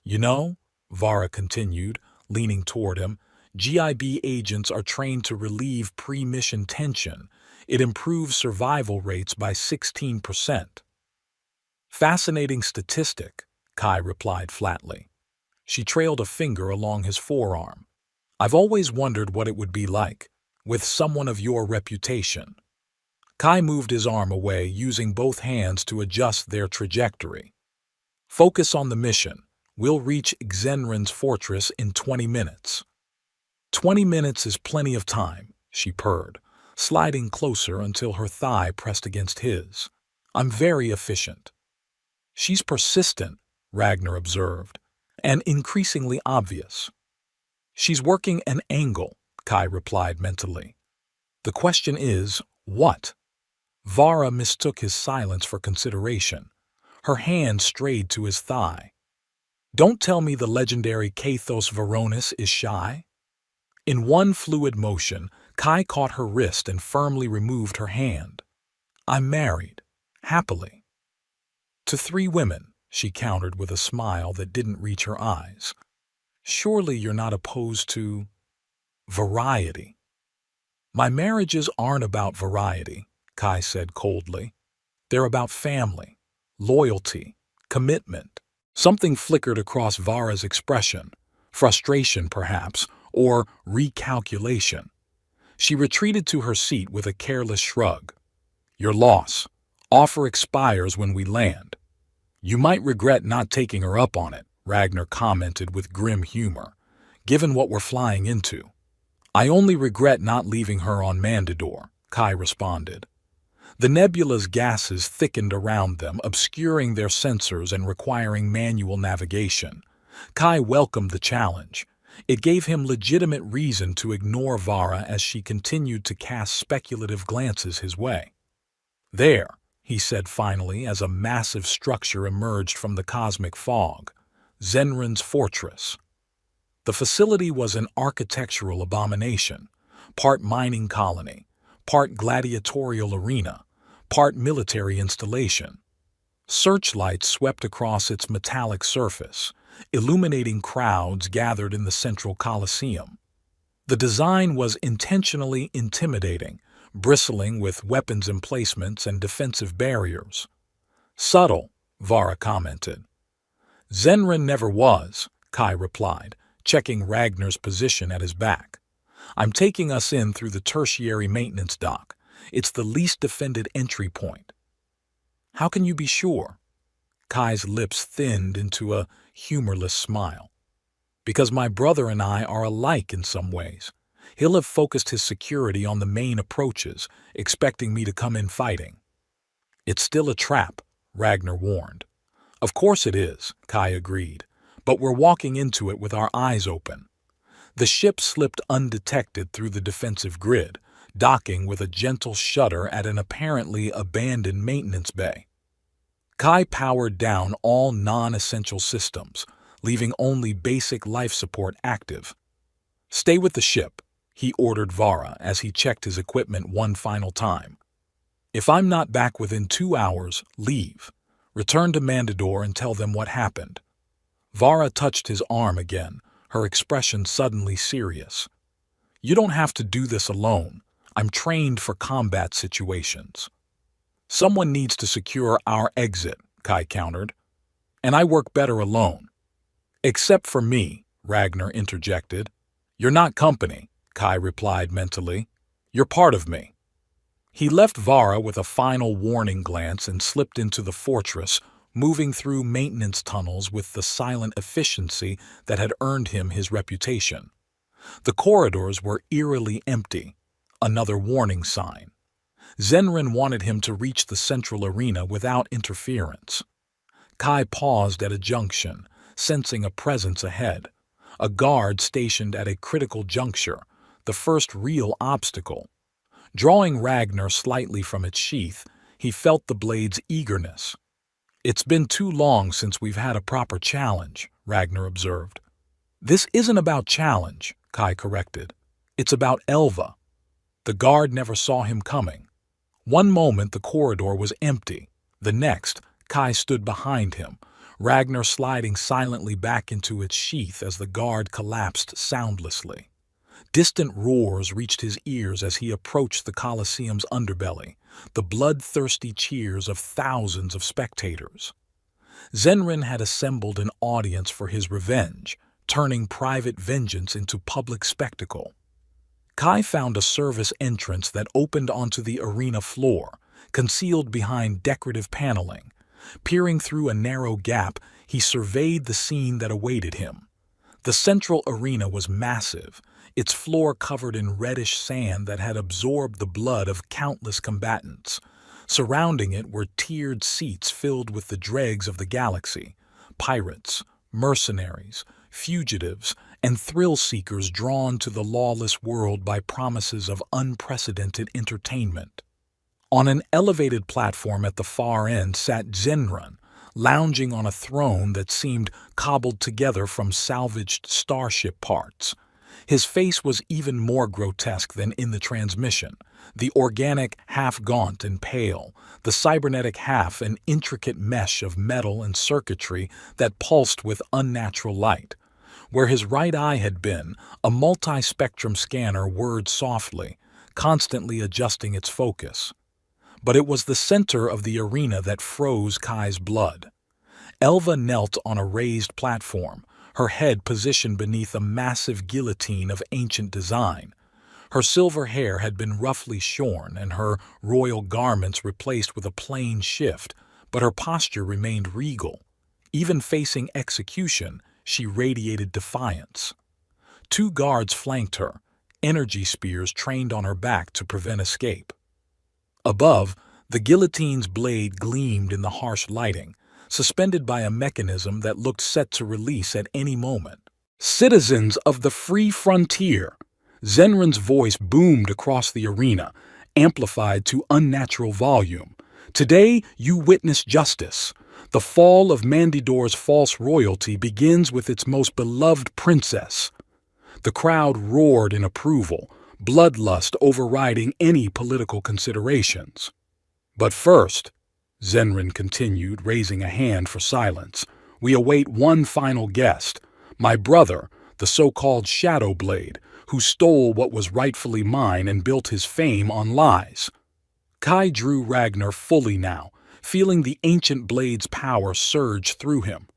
You know, Vara continued, leaning toward him, GIB agents are trained to relieve pre-mission tension. It improves survival rates by 16%. Fascinating statistic, Kai replied flatly. She trailed a finger along his forearm. I've always wondered what it would be like, with someone of your reputation. Kai moved his arm away, using both hands to adjust their trajectory. Focus on the mission. We'll reach Zenrin's fortress in 20 minutes. 20 minutes is plenty of time, she purred, sliding closer until her thigh pressed against his. I'm very efficient. She's persistent, Ragnor observed, and increasingly obvious. She's working an angle, Kai replied mentally. The question is, what? Vara mistook his silence for consideration. Her hand strayed to his thigh. Don't tell me the legendary Kathos Veronis is shy? In one fluid motion, Kai caught her wrist and firmly removed her hand. I'm married, happily. To 3 women, she countered with a smile that didn't reach her eyes. Surely you're not opposed to variety. My marriages aren't about variety, Kai said coldly. They're about family, loyalty, commitment. Something flickered across Vara's expression, frustration perhaps, or recalculation. She retreated to her seat with a careless shrug. Your loss. Offer expires when we land. You might regret not taking her up on it, Ragnor commented with grim humor, given what we're flying into. I only regret not leaving her on Mandador, Kai responded. The nebula's gases thickened around them, obscuring their sensors and requiring manual navigation. Kai welcomed the challenge. It gave him legitimate reason to ignore Vara as she continued to cast speculative glances his way. There, he said finally as a massive structure emerged from the cosmic fog. Zenran's fortress. The facility was an architectural abomination, part mining colony, part gladiatorial arena, part military installation. Searchlights swept across its metallic surface, illuminating crowds gathered in the central Colosseum. The design was intentionally intimidating, bristling with weapons emplacements and defensive barriers. Subtle, Vara commented. Zenran never was, Kai replied, checking Ragnar's position at his back. I'm taking us in through the tertiary maintenance dock. It's the least defended entry point. How can you be sure? Kai's lips thinned into a humorless smile. Because my brother and I are alike in some ways. He'll have focused his security on the main approaches, expecting me to come in fighting. It's still a trap, Ragnor warned. Of course it is, Kai agreed, but we're walking into it with our eyes open. The ship slipped undetected through the defensive grid, docking with a gentle shudder at an apparently abandoned maintenance bay. Kai powered down all non-essential systems, leaving only basic life support active. Stay with the ship, he ordered Vara as he checked his equipment one final time. If I'm not back within 2 hours, leave. Return to Mandador and tell them what happened. Vara touched his arm again, her expression suddenly serious. You don't have to do this alone. I'm trained for combat situations. Someone needs to secure our exit, Kai countered. And I work better alone. Except for me, Ragnor interjected. You're not company, Kai replied mentally. You're part of me. He left Vara with a final warning glance and slipped into the fortress, moving through maintenance tunnels with the silent efficiency that had earned him his reputation. The corridors were eerily empty, another warning sign. Zenran wanted him to reach the central arena without interference. Kai paused at a junction, sensing a presence ahead. A guard stationed at a critical juncture, the first real obstacle. Drawing Ragnor slightly from its sheath, he felt the blade's eagerness. It's been too long since we've had a proper challenge, Ragnor observed. This isn't about challenge, Kai corrected. It's about Elva. The guard never saw him coming. One moment the corridor was empty. The next, Kai stood behind him, Ragnor sliding silently back into its sheath as the guard collapsed soundlessly. Distant roars reached his ears as he approached the Colosseum's underbelly, the bloodthirsty cheers of thousands of spectators. Zenran had assembled an audience for his revenge, turning private vengeance into public spectacle. Kai found a service entrance that opened onto the arena floor, concealed behind decorative paneling. Peering through a narrow gap, he surveyed the scene that awaited him. The central arena was massive, its floor covered in reddish sand that had absorbed the blood of countless combatants. Surrounding it were tiered seats filled with the dregs of the galaxy, pirates, mercenaries, fugitives, and thrill-seekers drawn to the lawless world by promises of unprecedented entertainment. On an elevated platform at the far end sat Zenran, lounging on a throne that seemed cobbled together from salvaged starship parts. His face was even more grotesque than in the transmission, the organic half gaunt and pale, the cybernetic half an intricate mesh of metal and circuitry that pulsed with unnatural light. Where his right eye had been, a multi-spectrum scanner whirred softly, constantly adjusting its focus. But it was the center of the arena that froze Kai's blood. Elva knelt on a raised platform, her head positioned beneath a massive guillotine of ancient design. Her silver hair had been roughly shorn and her royal garments replaced with a plain shift, but her posture remained regal. Even facing execution, she radiated defiance. Two guards flanked her, energy spears trained on her back to prevent escape. Above, the guillotine's blade gleamed in the harsh lighting, suspended by a mechanism that looked set to release at any moment. "Citizens of the free frontier!" Zenran's voice boomed across the arena, amplified to unnatural volume. "Today you witness justice. The fall of Mandydor's false royalty begins with its most beloved princess." The crowd roared in approval, bloodlust overriding any political considerations. "But first," Zenran continued, raising a hand for silence, "we await one final guest, my brother, the so-called Shadow Blade, who stole what was rightfully mine and built his fame on lies." Kai drew Ragnor fully now, feeling the ancient blade's power surge through him.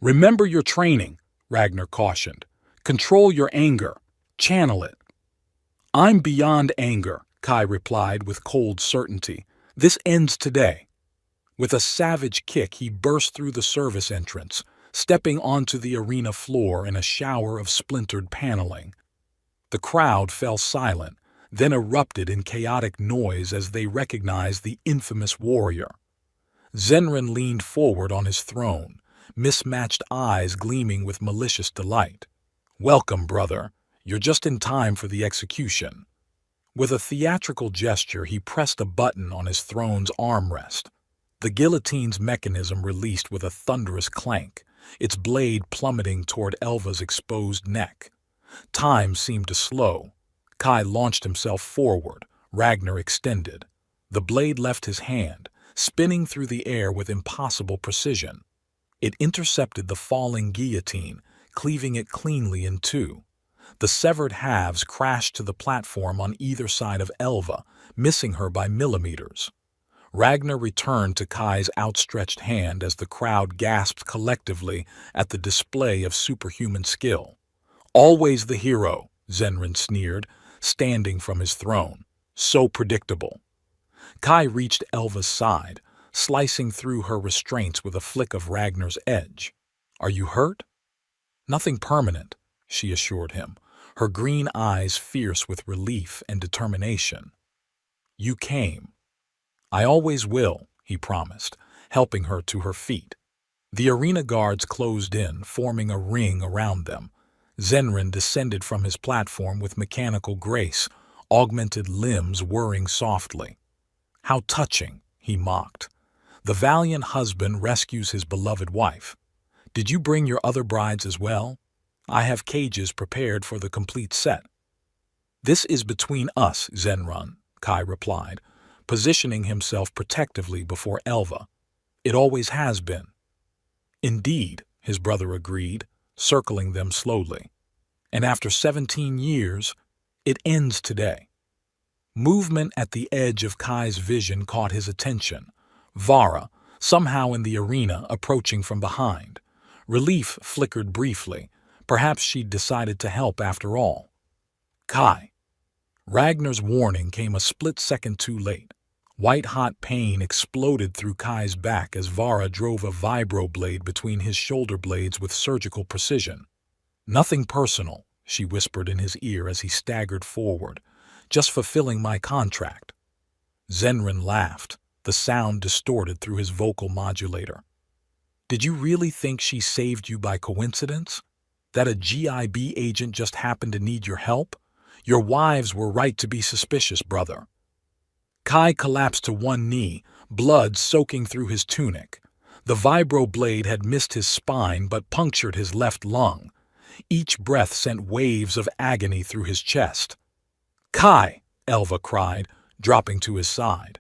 "Remember your training," Ragnor cautioned. "Control your anger. Channel it." "I'm beyond anger," Kai replied with cold certainty. "This ends today." With a savage kick, he burst through the service entrance, stepping onto the arena floor in a shower of splintered paneling. The crowd fell silent, then erupted in chaotic noise as they recognized the infamous warrior. Zenran leaned forward on his throne, mismatched eyes gleaming with malicious delight. "Welcome, brother. You're just in time for the execution." With a theatrical gesture, he pressed a button on his throne's armrest. The guillotine's mechanism released with a thunderous clank, its blade plummeting toward Elva's exposed neck. Time seemed to slow. Kai launched himself forward, Ragnor extended. The blade left his hand, spinning through the air with impossible precision. It intercepted the falling guillotine, cleaving it cleanly in two. The severed halves crashed to the platform on either side of Elva, missing her by millimeters. Ragnor returned to Kai's outstretched hand as the crowd gasped collectively at the display of superhuman skill. "Always the hero," Zenran sneered, standing from his throne. "So predictable." Kai reached Elva's side, slicing through her restraints with a flick of Ragnar's edge. "Are you hurt?" "Nothing permanent," she assured him, her green eyes fierce with relief and determination. "You came." "I always will," he promised, helping her to her feet. The arena guards closed in, forming a ring around them. Zenran descended from his platform with mechanical grace, augmented limbs whirring softly. "How touching," he mocked. "The valiant husband rescues his beloved wife. Did you bring your other brides as well? I have cages prepared for the complete set." "This is between us, Zenran," Kai replied, positioning himself protectively before Elva. "It always has been." "Indeed," his brother agreed, circling them slowly. "And after 17 years, it ends today." Movement at the edge of Kai's vision caught his attention. Vara, somehow in the arena, approaching from behind. Relief flickered briefly. Perhaps she'd decided to help after all. "Kai." Ragnar's warning came a split second too late. White-hot pain exploded through Kai's back as Vara drove a vibroblade between his shoulder blades with surgical precision. "Nothing personal," she whispered in his ear as he staggered forward. "Just fulfilling my contract." Zenran laughed, the sound distorted through his vocal modulator. "Did you really think she saved you by coincidence? That a GIB agent just happened to need your help? Your wives were right to be suspicious, brother." Kai collapsed to one knee, blood soaking through his tunic. The vibroblade had missed his spine but punctured his left lung. Each breath sent waves of agony through his chest. "Kai!" Elva cried, dropping to his side.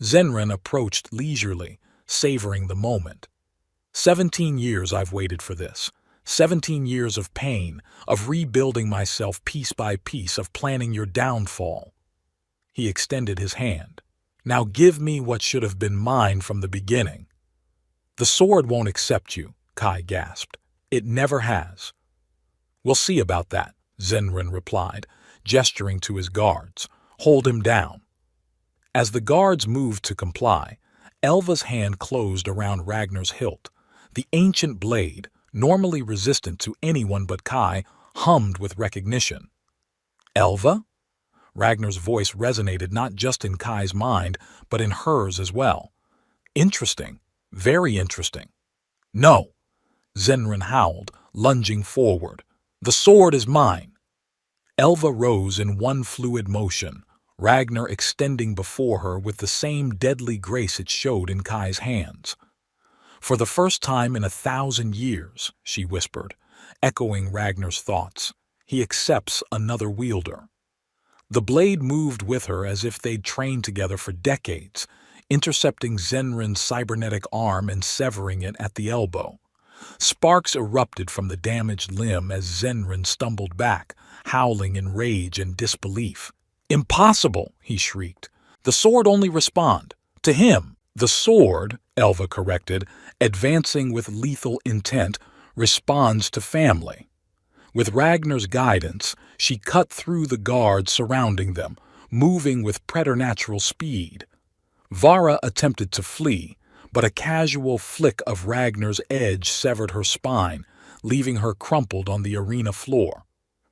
Zenran approached leisurely, savoring the moment. 17 years I've waited for this. 17 years of pain, of rebuilding myself piece by piece, of planning your downfall." He extended his hand. "Now give me what should have been mine from the beginning." "The sword won't accept you," Kai gasped. "It never has." "We'll see about that," Zenran replied, gesturing to his guards. "Hold him down." As the guards moved to comply, Elva's hand closed around Ragnar's hilt. The ancient blade, normally resistant to anyone but Kai, hummed with recognition. Elva? Ragnar's voice resonated not just in Kai's mind, but in hers as well. Interesting. Very interesting. No, Zenrin howled, lunging forward. The sword is mine. Elva rose in one fluid motion, Ragnar extending before her with the same deadly grace it showed in Kai's hands. For the first time in 1,000 years, she whispered, echoing Ragnar's thoughts, he accepts another wielder. The blade moved with her as if they'd trained together for decades, intercepting Zenrin's cybernetic arm and severing it at the elbow. Sparks erupted from the damaged limb as Zenrin stumbled back, howling in rage and disbelief. Impossible, he shrieked. The sword only respond to him. The sword, Elva corrected, advancing with lethal intent, responds to family. With Ragnar's guidance, she cut through the guards surrounding them, moving with preternatural speed. Vara attempted to flee, but a casual flick of Ragnar's edge severed her spine, leaving her crumpled on the arena floor.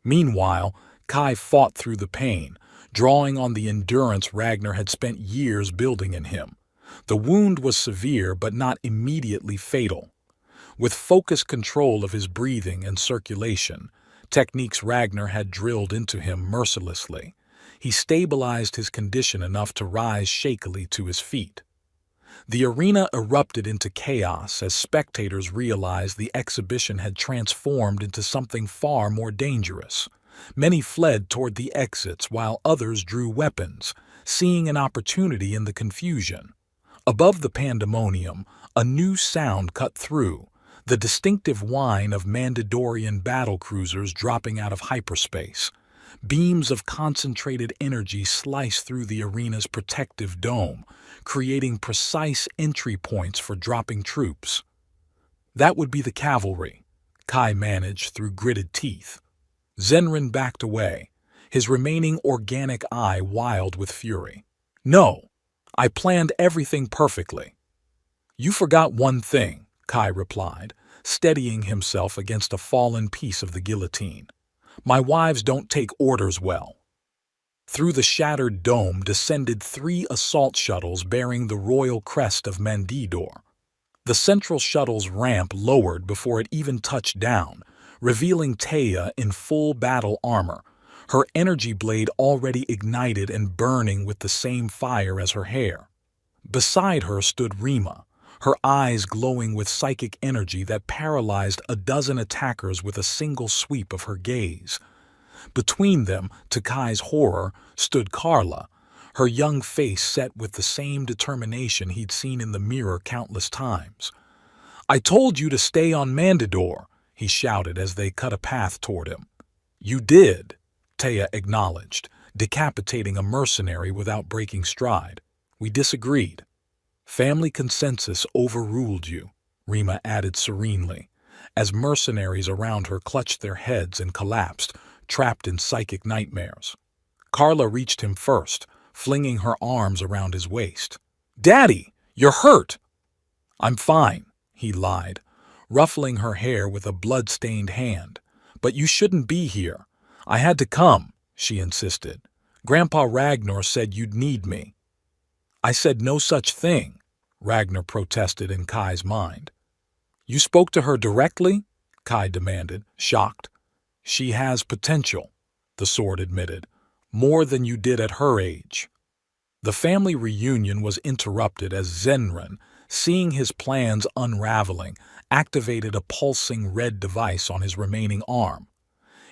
Meanwhile, Kai fought through the pain, drawing on the endurance Ragnar had spent years building in him. The wound was severe but not immediately fatal. With focused control of his breathing and circulation, techniques Ragnar had drilled into him mercilessly, he stabilized his condition enough to rise shakily to his feet. The arena erupted into chaos as spectators realized the exhibition had transformed into something far more dangerous. Many fled toward the exits while others drew weapons, seeing an opportunity in the confusion. Above the pandemonium, a new sound cut through, the distinctive whine of Mandadorian battlecruisers dropping out of hyperspace. Beams of concentrated energy sliced through the arena's protective dome, creating precise entry points for dropping troops. That would be the cavalry, Kai managed through gritted teeth. Zenrin backed away, his remaining organic eye wild with fury. No, I planned everything perfectly. You forgot one thing, Kai replied, steadying himself against a fallen piece of the guillotine. My wives don't take orders well. Through the shattered dome descended 3 assault shuttles bearing the royal crest of Mandador. The central shuttle's ramp lowered before it even touched down, revealing Taya in full battle armor, her energy blade already ignited and burning with the same fire as her hair. Beside her stood Rima, her eyes glowing with psychic energy that paralyzed a dozen attackers with a single sweep of her gaze. Between them, to Kai's horror, stood Carla, her young face set with the same determination he'd seen in the mirror countless times. I told you to stay on Mandador, he shouted as they cut a path toward him. You did, Taya acknowledged, decapitating a mercenary without breaking stride. We disagreed. Family consensus overruled you, Rima added serenely, as mercenaries around her clutched their heads and collapsed, trapped in psychic nightmares. Carla reached him first, flinging her arms around his waist. Daddy, you're hurt! I'm fine, he lied, ruffling her hair with a blood-stained hand. But you shouldn't be here. I had to come, she insisted. Grandpa Ragnor said you'd need me. I said no such thing, Ragnar protested in Kai's mind. You spoke to her directly? Kai demanded, shocked. She has potential, the sword admitted, more than you did at her age. The family reunion was interrupted as Zenrin, seeing his plans unraveling, activated a pulsing red device on his remaining arm.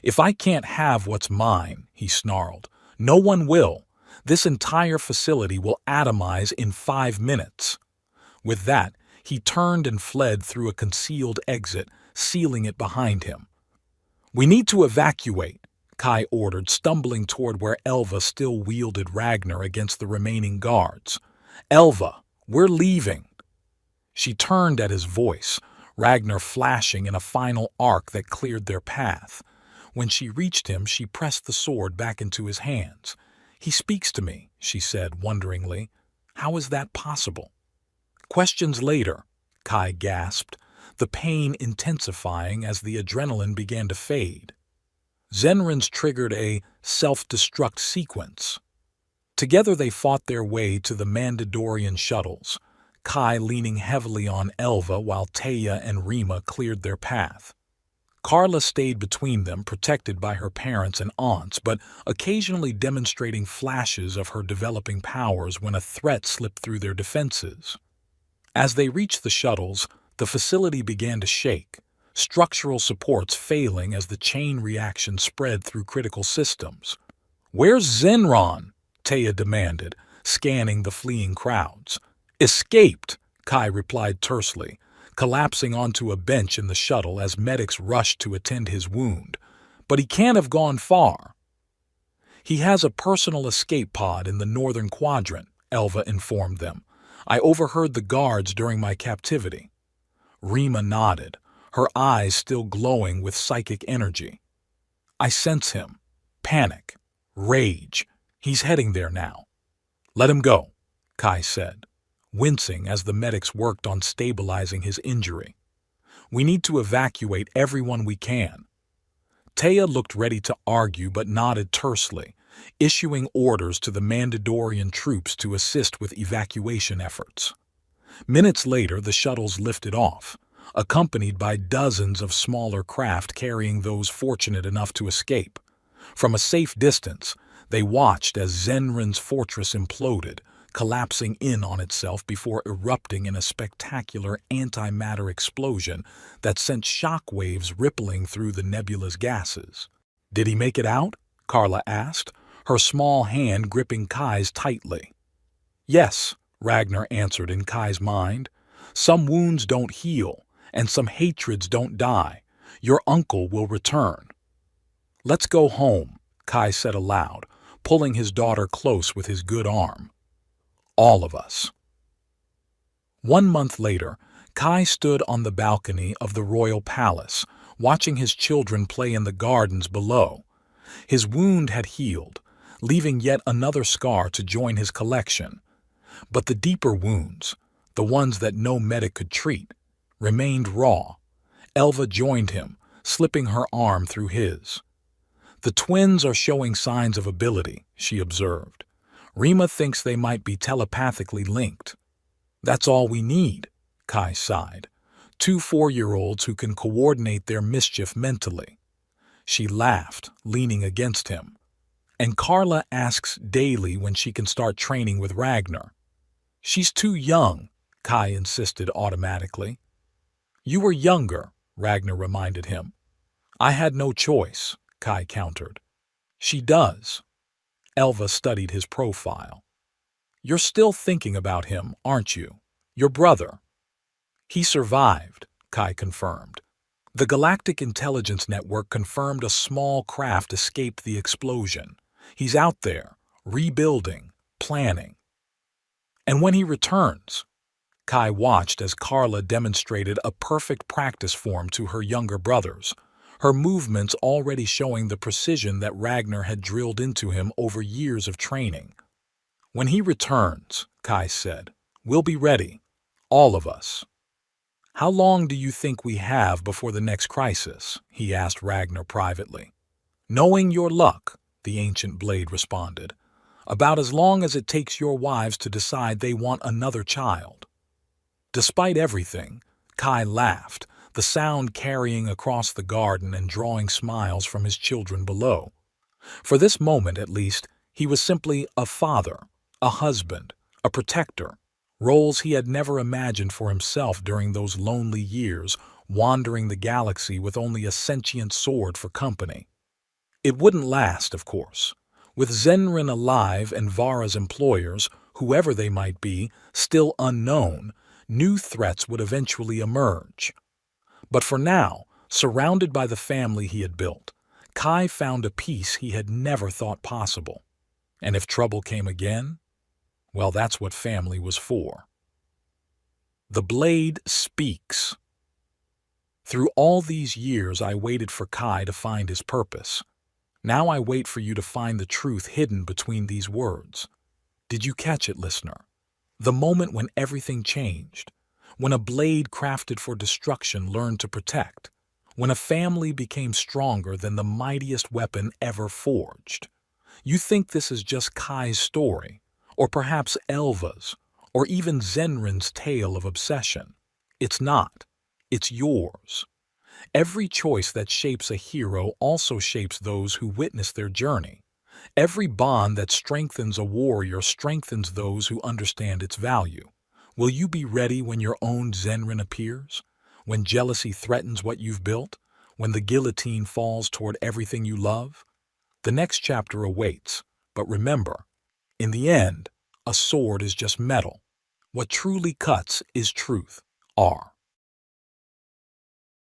If I can't have what's mine, he snarled, no one will. This entire facility will atomize in 5 minutes. With that, he turned and fled through a concealed exit, sealing it behind him. We need to evacuate, Kai ordered, stumbling toward where Elva still wielded Ragnar against the remaining guards. Elva, we're leaving. She turned at his voice, Ragnar flashing in a final arc that cleared their path. When she reached him, she pressed the sword back into his hands. He speaks to me, she said wonderingly. How is that possible? Questions later, Kai gasped, the pain intensifying as the adrenaline began to fade. Zenrin's triggered a self-destruct sequence. Together they fought their way to the Mandadorian shuttles, Kai leaning heavily on Elva while Taya and Rima cleared their path. Carla stayed between them, protected by her parents and aunts, but occasionally demonstrating flashes of her developing powers when a threat slipped through their defenses. As they reached the shuttles, the facility began to shake, structural supports failing as the chain reaction spread through critical systems. "Where's Zenron?" Taya demanded, scanning the fleeing crowds. "Escaped," Kai replied tersely, collapsing onto a bench in the shuttle as medics rushed to attend his wound. "But he can't have gone far." "He has a personal escape pod in the northern quadrant," Elva informed them. "I overheard the guards during my captivity." Rima nodded, her eyes still glowing with psychic energy. "I sense him. Panic. Rage. He's heading there now." "Let him go," Kai said, wincing as the medics worked on stabilizing his injury. "We need to evacuate everyone we can." Taya looked ready to argue but nodded tersely, issuing orders to the Mandadorian troops to assist with evacuation efforts. Minutes later, the shuttles lifted off, accompanied by dozens of smaller craft carrying those fortunate enough to escape. From a safe distance, they watched as Zenrin's fortress imploded, collapsing in on itself before erupting in a spectacular antimatter explosion that sent shockwaves rippling through the nebula's gases. "Did he make it out?" Carla asked, her small hand gripping Kai's tightly. "Yes," Ragnor answered in Kai's mind. "Some wounds don't heal, and some hatreds don't die. Your uncle will return." "Let's go home," Kai said aloud, pulling his daughter close with his good arm. "All of us." 1 month later, Kai stood on the balcony of the royal palace, watching his children play in the gardens below. His wound had healed, leaving yet another scar to join his collection. But the deeper wounds, the ones that no medic could treat, remained raw. Elva joined him, slipping her arm through his. "The twins are showing signs of ability," she observed. "Rima thinks they might be telepathically linked." "That's all we need," Kai sighed. "2 4-year-olds who can coordinate their mischief mentally." She laughed, leaning against him. "And Carla asks daily when she can start training with Ragnor." "She's too young," Kai insisted automatically. "You were younger," Ragnor reminded him. "I had no choice," Kai countered. "She does." Elva studied his profile. "You're still thinking about him, aren't you? Your brother." "He survived," Kai confirmed. "The Galactic Intelligence Network confirmed a small craft escaped the explosion. He's out there, rebuilding, planning." "And when he returns?" Kai watched as Carla demonstrated a perfect practice form to her younger brothers, her movements already showing the precision that Ragnor had drilled into him over years of training. "When he returns," Kai said, "we'll be ready. All of us." "How long do you think we have before the next crisis?" he asked Ragnor privately. "Knowing your luck," the ancient blade responded. "About as long as it takes your wives to decide they want another child." Despite everything, Kai laughed, the sound carrying across the garden and drawing smiles from his children below. For this moment, at least, he was simply a father, a husband, a protector, roles he had never imagined for himself during those lonely years, wandering the galaxy with only a sentient sword for company. It wouldn't last, of course. With Zenrin alive and Vara's employers, whoever they might be, still unknown, new threats would eventually emerge. But for now, surrounded by the family he had built, Kai found a peace he had never thought possible. And if trouble came again, well, that's what family was for. The blade speaks. Through all these years, I waited for Kai to find his purpose. Now I wait for you to find the truth hidden between these words. Did you catch it, listener? The moment when everything changed, when a blade crafted for destruction learned to protect, when a family became stronger than the mightiest weapon ever forged. You think this is just Kai's story, or perhaps Elva's, or even Zenrin's tale of obsession. It's not. It's yours. Every choice that shapes a hero also shapes those who witness their journey. Every bond that strengthens a warrior strengthens those who understand its value. Will you be ready when your own Zenrin appears? When jealousy threatens what you've built? When the guillotine falls toward everything you love? The next chapter awaits, but remember, in the end, a sword is just metal. What truly cuts is truth. R.